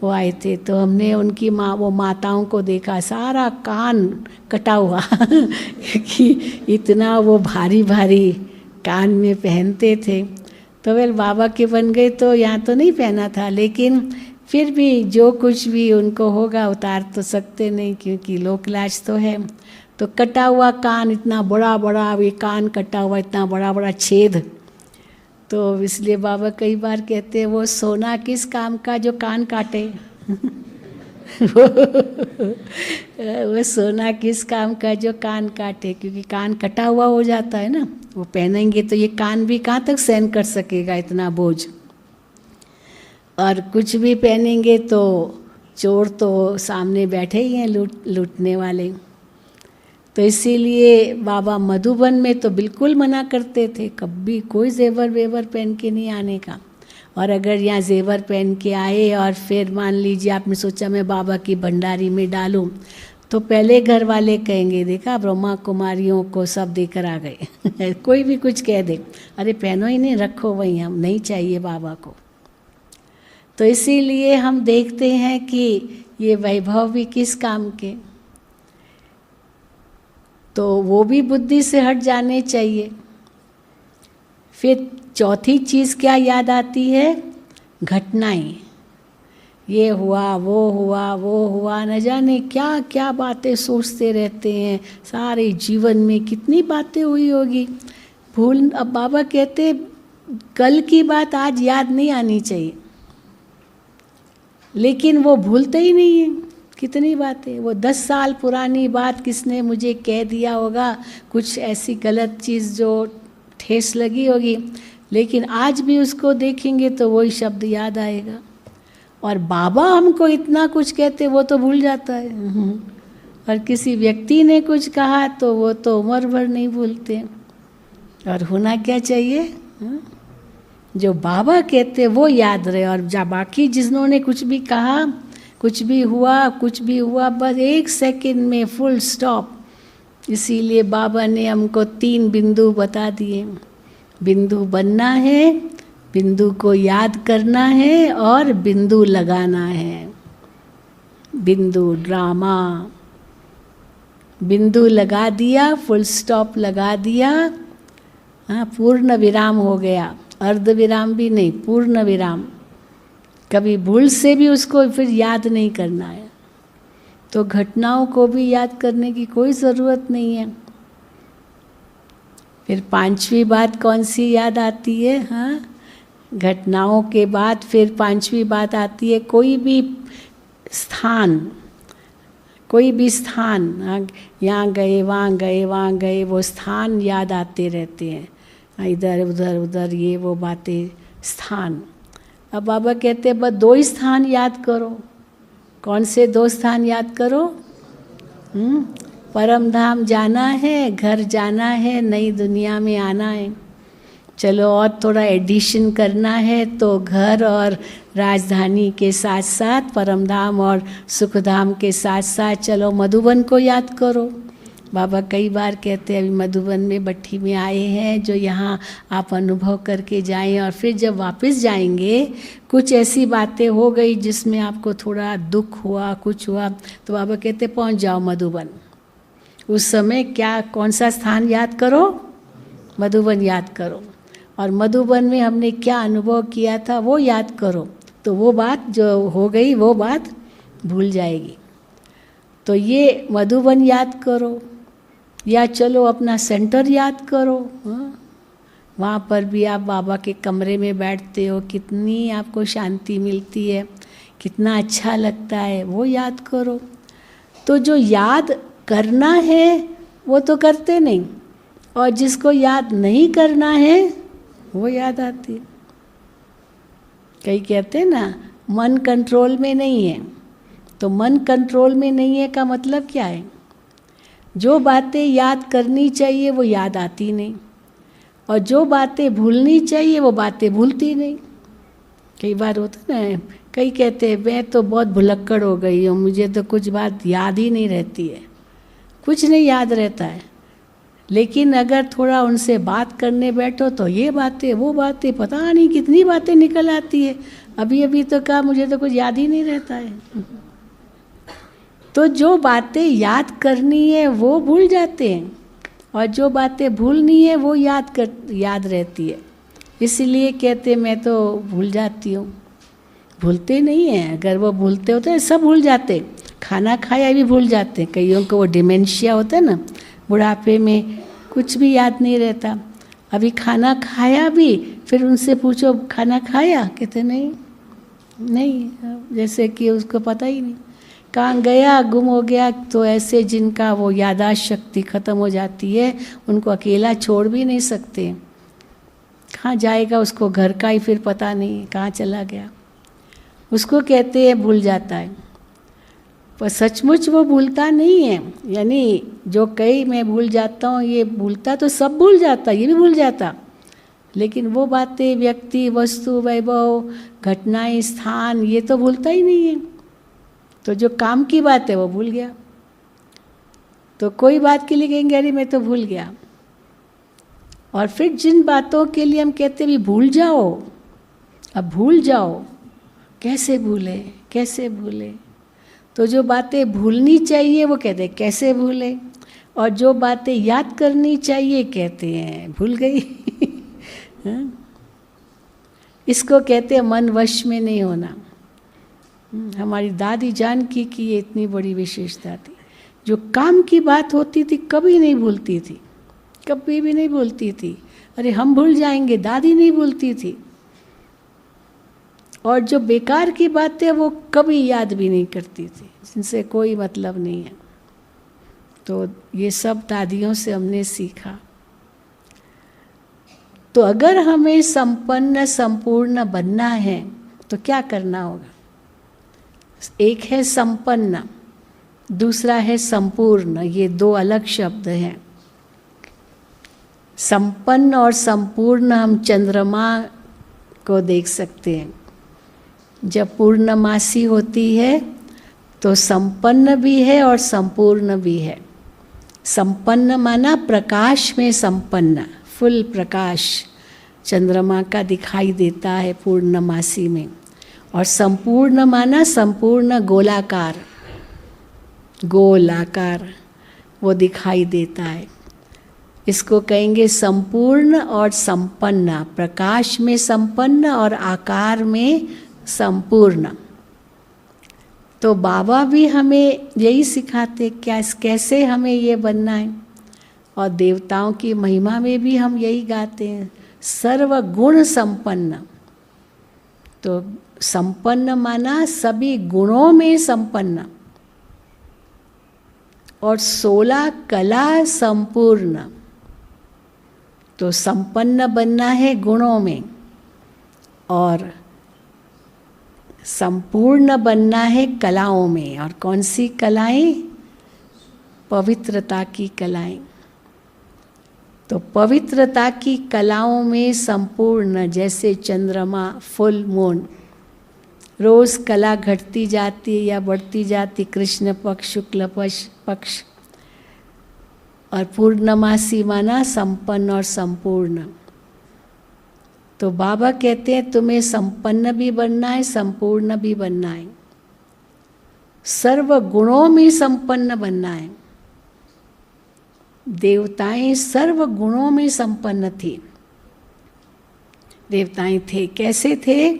[SPEAKER 2] वो आए थे। तो हमने उनकी वो माताओं को देखा, सारा कान कटा हुआ कि इतना वो भारी भारी कान में पहनते थे। तो वेल बाबा के बन गए तो यहाँ तो नहीं पहना था, लेकिन फिर भी जो कुछ भी उनको होगा उतार तो सकते नहीं, क्योंकि लोकलाज तो है। तो कटा हुआ कान, इतना बड़ा बड़ा ये कान कटा हुआ, इतना बड़ा बड़ा छेद। तो इसलिए बाबा कई बार कहते हैं वो सोना किस काम का जो कान काटे वो सोना किस काम का जो कान काटे, क्योंकि कान कटा हुआ हो जाता है ना। वो पहनेंगे तो ये कान भी कहाँ तक सहन कर सकेगा इतना बोझ। और कुछ भी पहनेंगे तो चोर तो सामने बैठे ही हैं, लूटने वाले। तो इसीलिए बाबा मधुबन में तो बिल्कुल मना करते थे, कभी कोई जेवर वेवर पहन के नहीं आने का। और अगर यहाँ जेवर पहन के आए और फिर मान लीजिए आपने सोचा मैं बाबा की भंडारी में डालूं, तो पहले घर वाले कहेंगे देखा ब्रह्मा कुमारियों को सब देकर आ गए कोई भी कुछ कह दे, अरे पहनो ही नहीं, रखो वहीं, हम नहीं चाहिए बाबा को। तो इसीलिए हम देखते हैं कि ये वैभव भी किस काम के, तो वो भी बुद्धि से हट जाने चाहिए। फिर चौथी चीज़ क्या याद आती है? घटनाएं। ये हुआ, वो हुआ, न जाने क्या क्या बातें सोचते रहते हैं। सारे जीवन में कितनी बातें हुई होगी। अब बाबा कहते कल की बात आज याद नहीं आनी चाहिए, लेकिन वो भूलते ही नहीं है। कितनी बातें, वो 10 साल पुरानी बात किसने मुझे कह दिया होगा, कुछ ऐसी गलत चीज़ जो ठेस लगी होगी, लेकिन आज भी उसको देखेंगे तो वही शब्द याद आएगा। और बाबा हमको इतना कुछ कहते, वो तो भूल जाता है। और किसी व्यक्ति ने कुछ कहा तो वो तो उम्र भर नहीं भूलते। और होना क्या चाहिए, जो बाबा कहते वो याद रहे। और जब बाकी जिन्होंने कुछ भी कहा, कुछ भी हुआ, बस 1 सेकंड में फुल स्टॉप। इसीलिए बाबा ने हमको 3 बिंदु बता दिए। बिंदु बनना है, बिंदु को याद करना है और बिंदु लगाना है। बिंदु ड्रामा, बिंदु लगा दिया, फुल स्टॉप लगा दिया, हाँ, पूर्ण विराम हो गया। अर्ध विराम भी नहीं, पूर्ण विराम। कभी भूल से भी उसको फिर याद नहीं करना है। तो घटनाओं को भी याद करने की कोई ज़रूरत नहीं है। फिर 5वीं बात कौन सी याद आती है, हाँ, घटनाओं के बाद फिर 5वीं बात आती है, कोई भी स्थान, हाँ, यहाँ गए, वहाँ गए, वो स्थान याद आते रहते हैं। इधर उधर ये वो बातें, स्थान। अब बाबा कहते हैं बस 2 स्थान याद करो। कौन से 2 स्थान याद करो? परम धाम जाना है, घर जाना है, नई दुनिया में आना है। चलो और थोड़ा एडिशन करना है तो घर और राजधानी के साथ साथ परम धाम और सुखधाम के साथ साथ चलो मधुबन को याद करो। बाबा कई बार कहते हैं अभी मधुबन में भट्ठी में आए हैं, जो यहाँ आप अनुभव करके जाएं। और फिर जब वापस जाएंगे, कुछ ऐसी बातें हो गई जिसमें आपको थोड़ा दुख हुआ, कुछ हुआ, तो बाबा कहते पहुँच जाओ मधुबन। उस समय क्या, कौन सा स्थान याद करो? मधुबन याद करो। और मधुबन में हमने क्या अनुभव किया था वो याद करो, तो वो बात जो हो गई वो बात भूल जाएगी। तो ये मधुबन याद करो, या चलो अपना सेंटर याद करो। वहाँ पर भी आप बाबा के कमरे में बैठते हो, कितनी आपको शांति मिलती है, कितना अच्छा लगता है, वो याद करो। तो जो याद करना है वो तो करते नहीं, और जिसको याद नहीं करना है वो याद आती है। कई कहते हैं ना मन कंट्रोल में नहीं है, तो मन कंट्रोल में नहीं है का मतलब क्या है? जो बातें याद करनी चाहिए वो याद आती नहीं, और जो बातें भूलनी चाहिए वो बातें भूलती नहीं। कई बार होता ना, कई कहते हैं मैं तो बहुत भुलक्कड़ हो गई हूँ, मुझे तो कुछ बात याद ही नहीं रहती है। कुछ नहीं याद रहता है, लेकिन अगर थोड़ा उनसे बात करने बैठो तो ये बातें वो बातें, पता नहीं कितनी बातें निकल आती है। अभी अभी तो कहा मुझे तो कुछ याद ही नहीं रहता है। तो जो बातें याद करनी है वो भूल जाते हैं, और जो बातें भूलनी है वो याद रहती है। इसलिए कहते मैं तो भूल जाती हूँ। भूलते नहीं हैं, अगर वो भूलते होते सब भूल जाते। खाना खाया भी भूल जाते, कईयों को वो डिमेंशिया होता है ना, बुढ़ापे में कुछ भी याद नहीं रहता। अभी खाना खाया भी, फिर उनसे पूछो खाना खाया, कहते नहीं, जैसे कि उसको पता ही नहीं, कहाँ गया, गुम हो गया। तो ऐसे जिनका वो याददाश्त शक्ति ख़त्म हो जाती है, उनको अकेला छोड़ भी नहीं सकते। कहाँ जाएगा, उसको घर का ही फिर पता नहीं कहाँ चला गया, उसको कहते हैं भूल जाता है। पर सचमुच वो भूलता नहीं है। यानी जो कई मैं भूल जाता हूँ, ये भूलता तो सब भूल जाता, ये भी भूल जाता, लेकिन वो बातें, व्यक्ति, वस्तु, वैभव, घटनाएं, स्थान, ये तो भूलता ही नहीं है। तो जो काम की बात है वो भूल गया। तो कोई बात के लिए कहेंगे अरे मैं तो भूल गया। और फिर जिन बातों के लिए हम कहते भी भूल जाओ, अब भूल जाओ, कैसे भूले। तो जो बातें भूलनी चाहिए वो कहते हैं कैसे भूले, और जो बातें याद करनी चाहिए कहते हैं भूल गई। इसको कहते हैं मन वश में नहीं होना। हमारी दादी जानकी की ये इतनी बड़ी विशेषता थी, जो काम की बात होती थी कभी नहीं भूलती थी, कभी भी नहीं भूलती थी। अरे हम भूल जाएंगे, दादी नहीं भूलती थी। और जो बेकार की बातें वो कभी याद भी नहीं करती थी, जिनसे कोई मतलब नहीं है। तो ये सब दादियों से हमने सीखा। तो अगर हमें संपन्न संपूर्ण बनना है तो क्या करना होगा? एक है संपन्न, दूसरा है संपूर्ण। ये दो अलग शब्द हैं। संपन्न और संपूर्ण हम चंद्रमा को देख सकते हैं। जब पूर्णमासी होती है तो संपन्न भी है और संपूर्ण भी है। संपन्न माना प्रकाश में संपन्न, फुल प्रकाश चंद्रमा का दिखाई देता है पूर्णमासी में। और संपूर्ण माना संपूर्ण गोलाकार, गोलाकार वो दिखाई देता है। इसको कहेंगे संपूर्ण और संपन्न, प्रकाश में संपन्न और आकार में संपूर्ण। तो बाबा भी हमें यही सिखाते कैसे हमें ये बनना है। और देवताओं की महिमा में भी हम यही गाते हैं, सर्वगुण संपन्न। तो संपन्न माना सभी गुणों में संपन्न, और 16 कला संपूर्ण। तो संपन्न बनना है गुणों में और संपूर्ण बनना है कलाओं में। और कौन सी कलाएं? पवित्रता की कलाएं। तो पवित्रता की कलाओं में संपूर्ण, जैसे चंद्रमा, फुल मून, रोज कला घटती जाती या बढ़ती जाती, कृष्ण पक्ष, शुक्ल पक्ष। और पूर्णमासी माना संपन्न और संपूर्ण। तो बाबा कहते हैं तुम्हें संपन्न भी बनना है, संपूर्ण भी बनना है, सर्व गुणों में संपन्न बनना है। देवताएं सर्व गुणों में संपन्न थी। देवताएं थे, कैसे थे,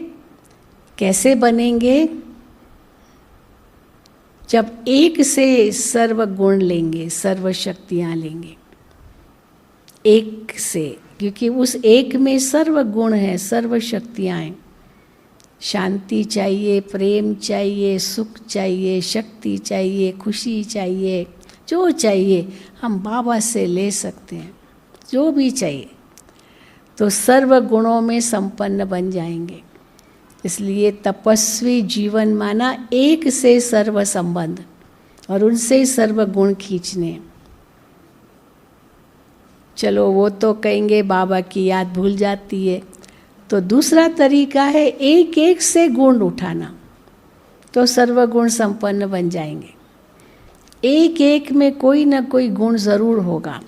[SPEAKER 2] कैसे बनेंगे? जब एक से सर्व गुण लेंगे, सर्व शक्तियां लेंगे, एक से, क्योंकि उस एक में सर्व गुण है, सर्व शक्तियां हैं। शांति चाहिए, प्रेम चाहिए, सुख चाहिए, शक्ति चाहिए, खुशी चाहिए, जो चाहिए हम बाबा से ले सकते हैं, जो भी चाहिए। तो सर्व गुणों में संपन्न बन जाएंगे। इसलिए तपस्वी जीवन माना एक से सर्व संबंध और उनसे सर्व गुण खींचने। चलो वो तो कहेंगे बाबा की याद भूल जाती है, तो दूसरा तरीका है एक एक से गुण उठाना, तो सर्वगुण संपन्न बन जाएंगे। एक एक में कोई ना कोई गुण जरूर होगा।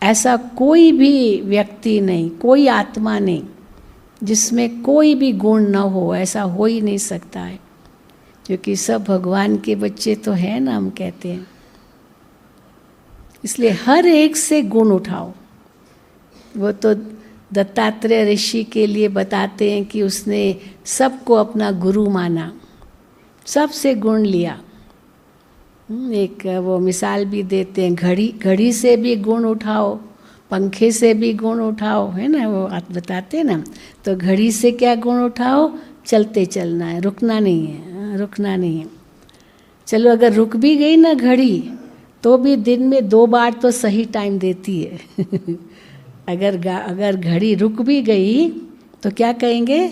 [SPEAKER 2] ऐसा कोई भी व्यक्ति नहीं, कोई आत्मा नहीं जिसमें कोई भी गुण न हो, ऐसा हो ही नहीं सकता है, क्योंकि सब भगवान के बच्चे तो हैं ना, हम कहते हैं। इसलिए हर एक से गुण उठाओ। वो तो दत्तात्रेय ऋषि के लिए बताते हैं कि उसने सबको अपना गुरु माना, सबसे गुण लिया। एक वो मिसाल भी देते हैं, घड़ी से भी गुण उठाओ, पंखे से भी गुण उठाओ, है ना, वो आप बताते हैं ना। तो घड़ी से क्या गुण उठाओ? चलते चलना है, रुकना नहीं है, रुकना नहीं है। चलो अगर रुक भी गई ना घड़ी, तो भी दिन में 2 बार तो सही टाइम देती है। अगर घड़ी रुक भी गई तो क्या कहेंगे?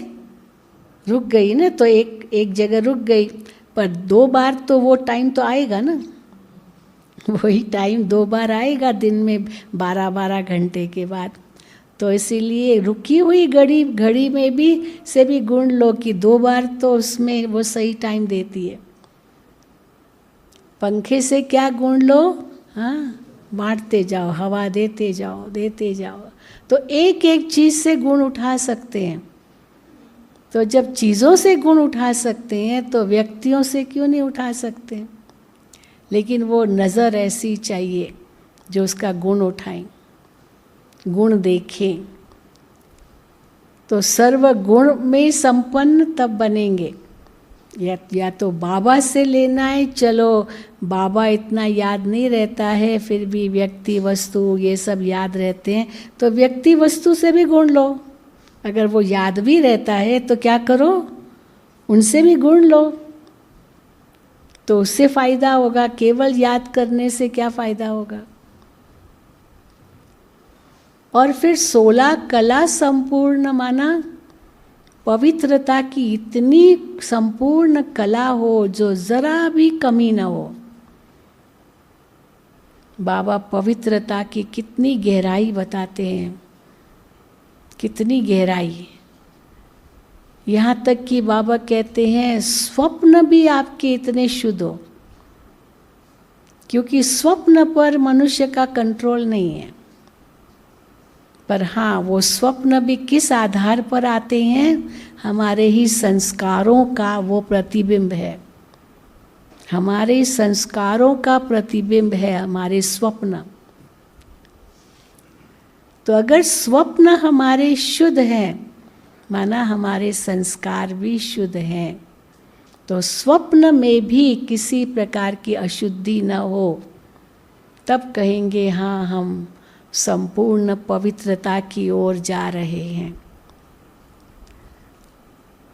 [SPEAKER 2] रुक गई ना, तो एक जगह रुक गई, पर 2 बार तो वो टाइम तो आएगा ना, वही टाइम 2 बार आएगा दिन में 12-12 घंटे के बाद। तो इसीलिए रुकी हुई घड़ी में भी से भी गुण लो कि 2 बार तो उसमें वो सही टाइम देती है। पंखे से क्या गुण लो? हाँ, बांटते जाओ, हवा देते जाओ, देते जाओ। तो एक एक चीज़ से गुण उठा सकते हैं। तो जब चीज़ों से गुण उठा सकते हैं तो व्यक्तियों से क्यों नहीं उठा सकते? लेकिन वो नज़र ऐसी चाहिए जो उसका गुण उठाएं, गुण देखें। तो सर्व गुण में संपन्न तब बनेंगे या तो बाबा से लेना है, चलो बाबा इतना याद नहीं रहता है, फिर भी व्यक्ति वस्तु ये सब याद रहते हैं, तो व्यक्ति वस्तु से भी गुण लो। अगर वो याद भी रहता है तो क्या करो, उनसे भी गुण लो, तो उससे फायदा होगा। केवल याद करने से क्या फायदा होगा। और फिर 16 कला संपूर्ण माना पवित्रता की इतनी संपूर्ण कला हो जो जरा भी कमी न हो। बाबा पवित्रता की कितनी गहराई बताते हैं, कितनी गहराई। यहाँ तक कि बाबा कहते हैं स्वप्न भी आपके इतने शुद्ध हो, क्योंकि स्वप्न पर मनुष्य का कंट्रोल नहीं है। पर हाँ, वो स्वप्न भी किस आधार पर आते हैं, हमारे ही संस्कारों का वो प्रतिबिंब है। हमारे संस्कारों का प्रतिबिंब है हमारे स्वप्न। तो अगर स्वप्न हमारे शुद्ध हैं, माना हमारे संस्कार भी शुद्ध हैं, तो स्वप्न में भी किसी प्रकार की अशुद्धि न हो, तब कहेंगे हाँ हम संपूर्ण पवित्रता की ओर जा रहे हैं।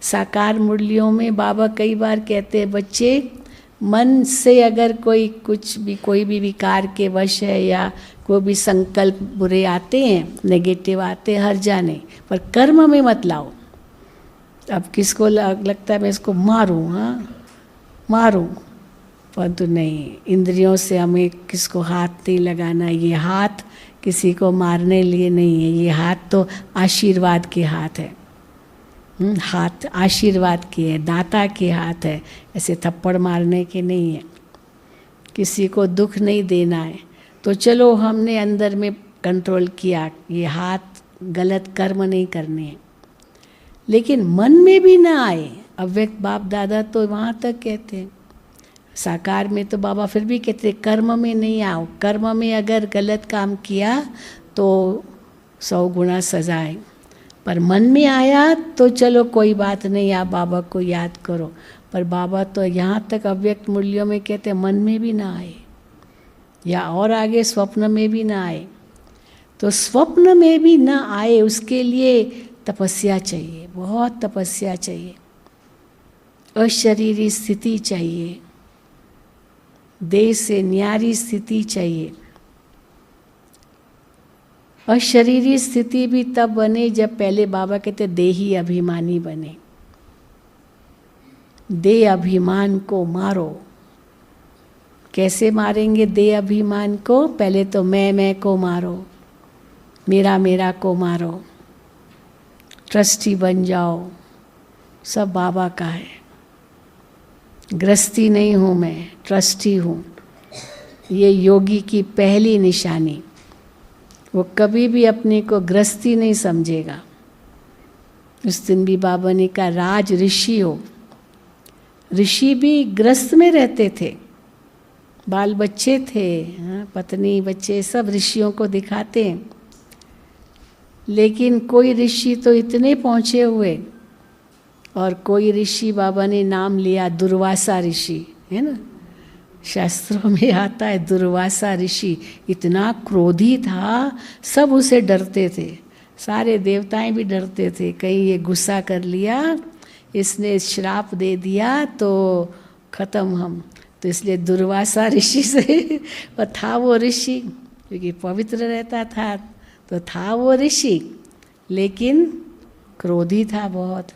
[SPEAKER 2] साकार मुरलियों में बाबा कई बार कहते हैं, बच्चे मन से अगर कोई भी विकार के वश है या कोई भी संकल्प बुरे आते हैं, नेगेटिव आते हैं, हर जाने, पर कर्म में मत लाओ। अब किसको लगता है मैं इसको मारूं, हाँ मारूं, परंतु नहीं, इंद्रियों से हमें किसको हाथ नहीं लगाना। ये हाथ किसी को मारने लिए नहीं है, ये हाथ तो आशीर्वाद के हाथ है। हाथ आशीर्वाद के है, दाता के हाथ है, ऐसे थप्पड़ मारने के नहीं है। किसी को दुख नहीं देना है। तो चलो हमने अंदर में कंट्रोल किया, ये हाथ गलत कर्म नहीं करने हैं, लेकिन मन में भी ना आए। अव्यक्त बाप दादा तो वहाँ तक कहते हैं। साकार में तो बाबा फिर भी कहते कर्म में नहीं आओ। कर्म में अगर गलत काम किया तो 100 गुना सजा है, पर मन में आया तो चलो कोई बात नहीं, आप बाबा को याद करो। पर बाबा तो यहाँ तक अव्यक्त मूल्यों में कहते मन में भी ना आए, या और आगे स्वप्न में भी ना आए। तो स्वप्न में भी ना आए, उसके लिए तपस्या चाहिए, बहुत तपस्या चाहिए, अशरीरी स्थिति चाहिए, देह से न्यारी स्थिति चाहिए। अशरीरी स्थिति भी तब बने जब पहले बाबा कहते देही अभिमानी बने। देह अभिमान को मारो। कैसे मारेंगे देह अभिमान को? पहले तो मैं को मारो, मेरा को मारो, ट्रस्टी बन जाओ, सब बाबा का है। गृहस्थी नहीं हूँ मैं, ट्रस्टी हूँ। ये योगी की पहली निशानी। वो कभी भी अपने को गृहस्थी नहीं समझेगा। उस दिन भी बाबा ने कहा राज ऋषि हो। ऋषि भी गृहस्थ में रहते थे, बाल बच्चे थे, पत्नी बच्चे सब ऋषियों को दिखाते हैं। लेकिन कोई ऋषि तो इतने पहुँचे हुए, और कोई ऋषि बाबा ने नाम लिया दुर्वासा ऋषि, है ना, शास्त्रों में आता है दुर्वासा ऋषि। इतना क्रोधी था, सब उसे डरते थे, सारे देवताएं भी डरते थे, कहीं ये गुस्सा कर लिया, इसने श्राप दे दिया तो खत्म हम। तो इसलिए दुर्वासा ऋषि से था वो ऋषि, क्योंकि पवित्र रहता था, तो था वो ऋषि, लेकिन क्रोधी था बहुत।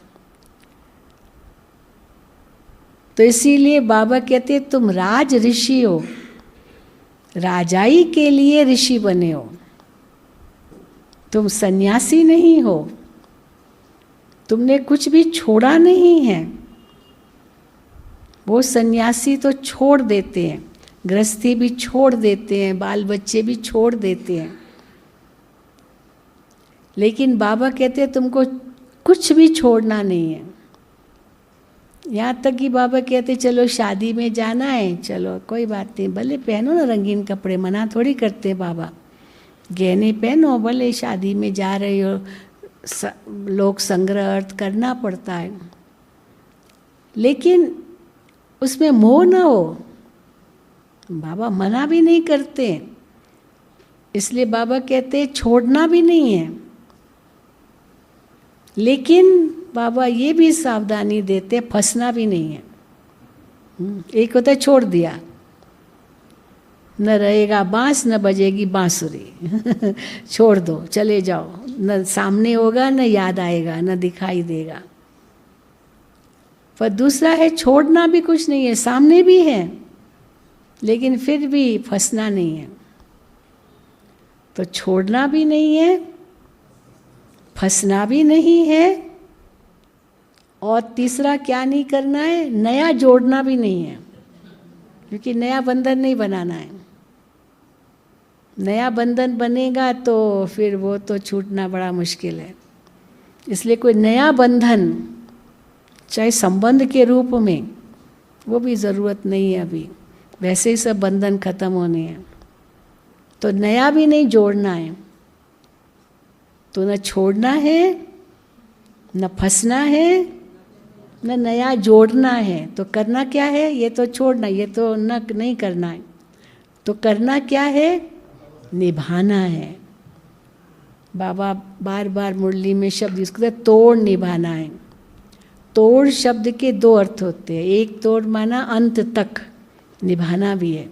[SPEAKER 2] तो इसीलिए बाबा कहते तुम राज ऋषि हो, राजाई के लिए ऋषि बने हो, तुम सन्यासी नहीं हो। तुमने कुछ भी छोड़ा नहीं है। वो सन्यासी तो छोड़ देते हैं, गृहस्थी भी छोड़ देते हैं, बाल बच्चे भी छोड़ देते हैं, लेकिन बाबा कहते तुमको कुछ भी छोड़ना नहीं है। यहाँ तक कि बाबा कहते चलो शादी में जाना है, चलो कोई बात नहीं, भले पहनो ना रंगीन कपड़े, मना थोड़ी करते बाबा, गहने पहनो, भले शादी में जा रहे हो, लोक संग्रह अर्थ करना पड़ता है। लेकिन उसमें मोह ना हो। बाबा मना भी नहीं करते, इसलिए बाबा कहते हैं छोड़ना भी नहीं है, लेकिन बाबा ये भी सावधानी देते फंसना भी नहीं है। एक होता है छोड़ दिया, न रहेगा बांस न बजेगी बांसुरी छोड़ दो, चले जाओ, न सामने होगा न याद आएगा न दिखाई देगा। पर दूसरा है छोड़ना भी कुछ नहीं है, सामने भी है लेकिन फिर भी फंसना नहीं है। तो छोड़ना भी नहीं है, फंसना भी नहीं है, और तीसरा क्या नहीं करना है, नया जोड़ना भी नहीं है, क्योंकि नया बंधन नहीं बनाना है। नया बंधन बनेगा तो फिर वो तो छूटना बड़ा मुश्किल है। इसलिए कोई नया बंधन चाहे संबंध के रूप में, वो भी ज़रूरत नहीं है अभी, वैसे ही सब बंधन खत्म होने हैं। तो नया भी नहीं जोड़ना है, तो न छोड़ना है, न फंसना है, न नया जोड़ना है। तो करना क्या है, ये तो छोड़ना, ये तो न नहीं करना है। तो करना क्या है, निभाना है। बाबा बार बार मुरली में शब्द इसको तोड़ निभाना है। तोड़ शब्द के दो अर्थ होते हैं, एक तोड़ माना अंत तक निभाना भी है,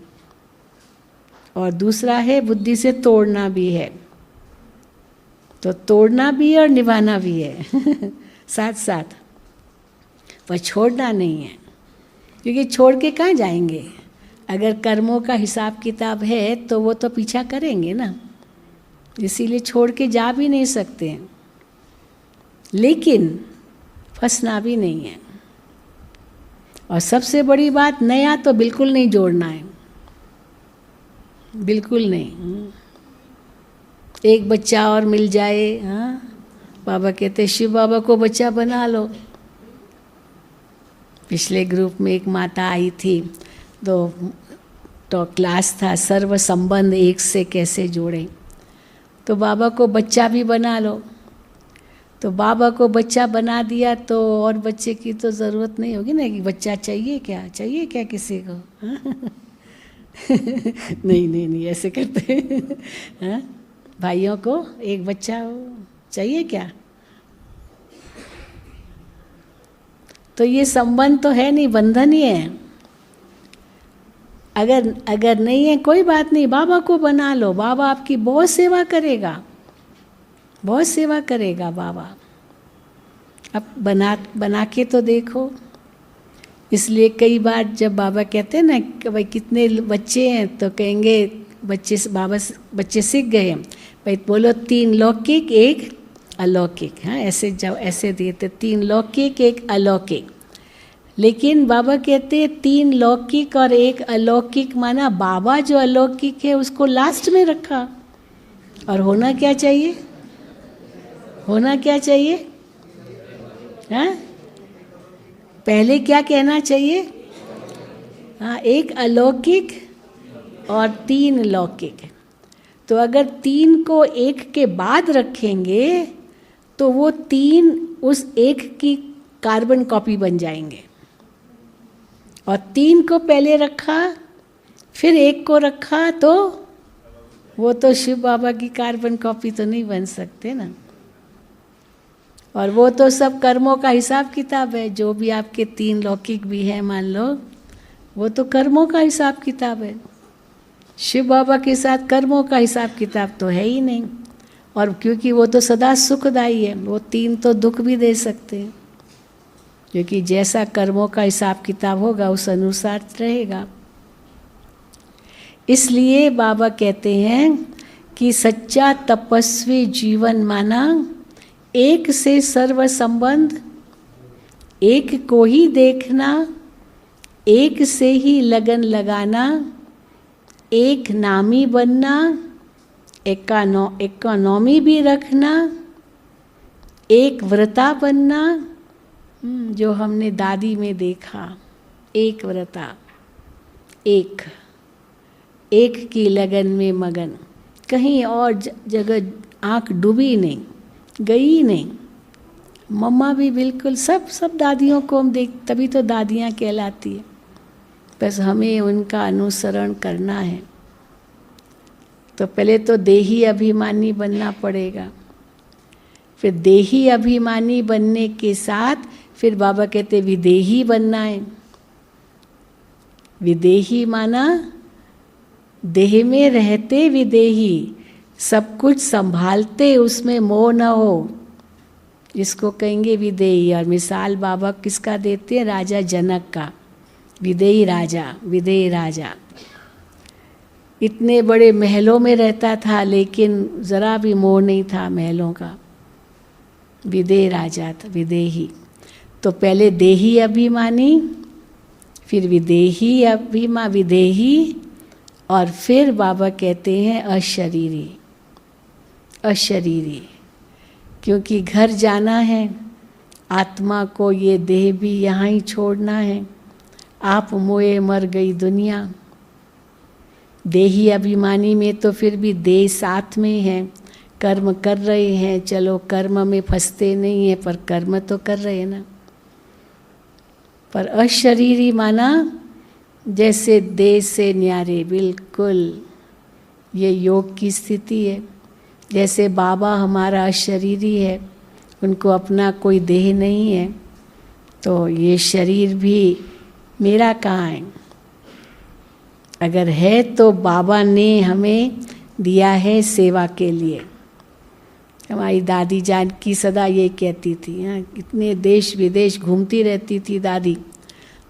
[SPEAKER 2] और दूसरा है बुद्धि से तोड़ना भी है। तो तोड़ना भी है और निभाना भी है साथ साथ, पर छोड़ना नहीं है, क्योंकि छोड़ के कहाँ जाएंगे। अगर कर्मों का हिसाब किताब है तो वो तो पीछा करेंगे ना, इसीलिए छोड़ के जा भी नहीं सकते हैं। लेकिन फंसना भी नहीं है। और सबसे बड़ी बात, नया तो बिल्कुल नहीं जोड़ना है, बिल्कुल नहीं। एक बच्चा और मिल जाए, हाँ, बाबा कहते शिव बाबा को बच्चा बना लो। पिछले ग्रुप में एक माता आई थी, तो क्लास था सर्व संबंध एक से कैसे जोड़ें। तो बाबा को बच्चा भी बना लो। तो बाबा को बच्चा बना दिया तो और बच्चे की तो ज़रूरत नहीं होगी ना, कि बच्चा चाहिए क्या किसी को नहीं नहीं नहीं ऐसे करते हाँ? भाइयों को एक बच्चा चाहिए क्या? तो ये संबंध तो है नहीं, बंधन ही है। अगर नहीं है कोई बात नहीं, बाबा को बना लो, बाबा आपकी बहुत सेवा करेगा, बहुत सेवा करेगा बाबा। अब बना के तो देखो। इसलिए कई बार जब बाबा कहते हैं ना कि भाई कितने बच्चे हैं, तो कहेंगे बच्चे सीख गए हैं भाई, बोलो 3 लौकिक 1 अलौकिक। हाँ, ऐसे जब ऐसे दिए थे 3 लौकिक 1 अलौकिक। लेकिन बाबा कहते हैं 3 लौकिक और 1 अलौकिक, माना बाबा जो अलौकिक है उसको लास्ट में रखा। और होना क्या चाहिए, होना क्या चाहिए? हाँ, पहले क्या कहना चाहिए? हाँ, 1 अलौकिक और 3 लौकिक। तो अगर 3 को 1 के बाद रखेंगे तो वो 3 उस 1 की कार्बन कॉपी बन जाएंगे। और 3 को पहले रखा फिर 1 को रखा तो वो तो शिव बाबा की कार्बन कॉपी तो नहीं बन सकते ना। और वो तो सब कर्मों का हिसाब किताब है। जो भी आपके 3 लौकिक भी हैं मान लो, वो तो कर्मों का हिसाब किताब है। शिव बाबा के साथ कर्मों का हिसाब किताब तो है ही नहीं। और क्योंकि वो तो सदा सुखदायी है, वो 3 तो दुख भी दे सकते हैं, क्योंकि जैसा कर्मों का हिसाब किताब होगा उस अनुसार रहेगा। इसलिए बाबा कहते हैं कि सच्चा तपस्वी जीवन माना एक से सर्व संबंध, एक को ही देखना, एक से ही लगन लगाना, एक नामी बनना, इकोनॉमी भी रखना, एक व्रता बनना। जो हमने दादी में देखा, एक व्रता, एक की लगन में मगन, कहीं और जगह आँख डूबी नहीं, गई नहीं, मम्मा भी बिल्कुल, सब दादियों को हम देख, तभी तो दादियाँ कहलाती है। बस हमें उनका अनुसरण करना है। तो पहले तो देही अभिमानी बनना पड़ेगा, फिर देही अभिमानी बनने के साथ फिर बाबा कहते विदेही बनना है। विदेही माना देह में रहते विदेही, सब कुछ संभालते, उसमें मोह न हो, इसको कहेंगे विदेही। और मिसाल बाबा किसका देते हैं? राजा जनक का, विदेही राजा, विदेही राजा। इतने बड़े महलों में रहता था लेकिन ज़रा भी मोह नहीं था महलों का, विदेही राजा था, विदेही। तो पहले देही अभिमानी, फिर विदेही विदेही, और फिर बाबा कहते हैं अशरीरी। अशरीरी क्योंकि घर जाना है, आत्मा को ये देह भी यहाँ ही छोड़ना है। आप मोए मर गई दुनिया। देही अभिमानी में तो फिर भी देह साथ में है, कर्म कर रहे हैं, चलो कर्म में फंसते नहीं है, पर कर्म तो कर रहे हैं ना। पर अशरीरी माना जैसे देह से न्यारे, बिल्कुल ये योग की स्थिति है। जैसे बाबा हमारा अशरीरी है, उनको अपना कोई देह नहीं है, तो ये शरीर भी मेरा कहाँ है? अगर है तो बाबा ने हमें दिया है सेवा के लिए। हमारी दादी जान की सदा ये कहती थी, हाँ, कितने देश विदेश घूमती रहती थी दादी,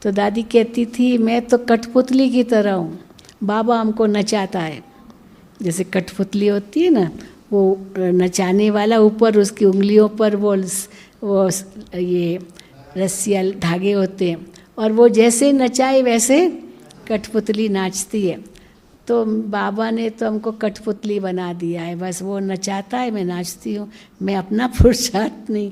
[SPEAKER 2] तो दादी कहती थी मैं तो कठपुतली की तरह हूँ, बाबा हमको नचाता है। जैसे कठपुतली होती है ना, वो नचाने वाला, ऊपर उसकी उंगलियों पर वो ये रस्सियाँ धागे होते हैं, और वो जैसे नचाए वैसे कठपुतली नाचती है। तो बाबा ने तो हमको कठपुतली बना दिया है, बस वो नचाता है, मैं नाचती हूँ, मैं अपना पुरुषार्थ नहीं।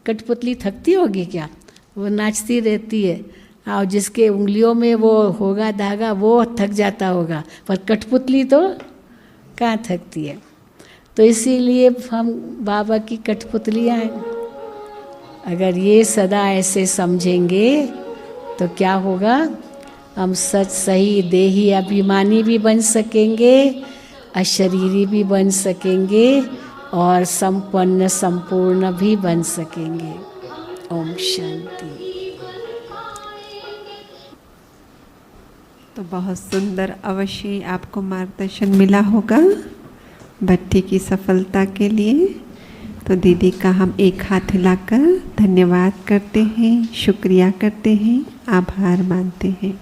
[SPEAKER 2] कठपुतली थकती होगी क्या? वो नाचती रहती है, और जिसके उंगलियों में वो होगा धागा वो थक जाता होगा, पर कठपुतली तो कहाँ थकती है। तो इसीलिए हम बाबा की कठपुतलियाँ हैं। अगर ये सदा ऐसे समझेंगे तो क्या होगा? हम सच सही देही अभिमानी भी बन सकेंगे, अशरीरी भी बन सकेंगे, और संपन्न संपूर्ण भी बन सकेंगे। ओम शांति।
[SPEAKER 1] तो बहुत सुंदर, अवश्य आपको मार्गदर्शन मिला होगा भट्टी की सफलता के लिए। तो दीदी का हम एक हाथ हिलाकर धन्यवाद करते हैं, शुक्रिया करते हैं, आभार मानते हैं।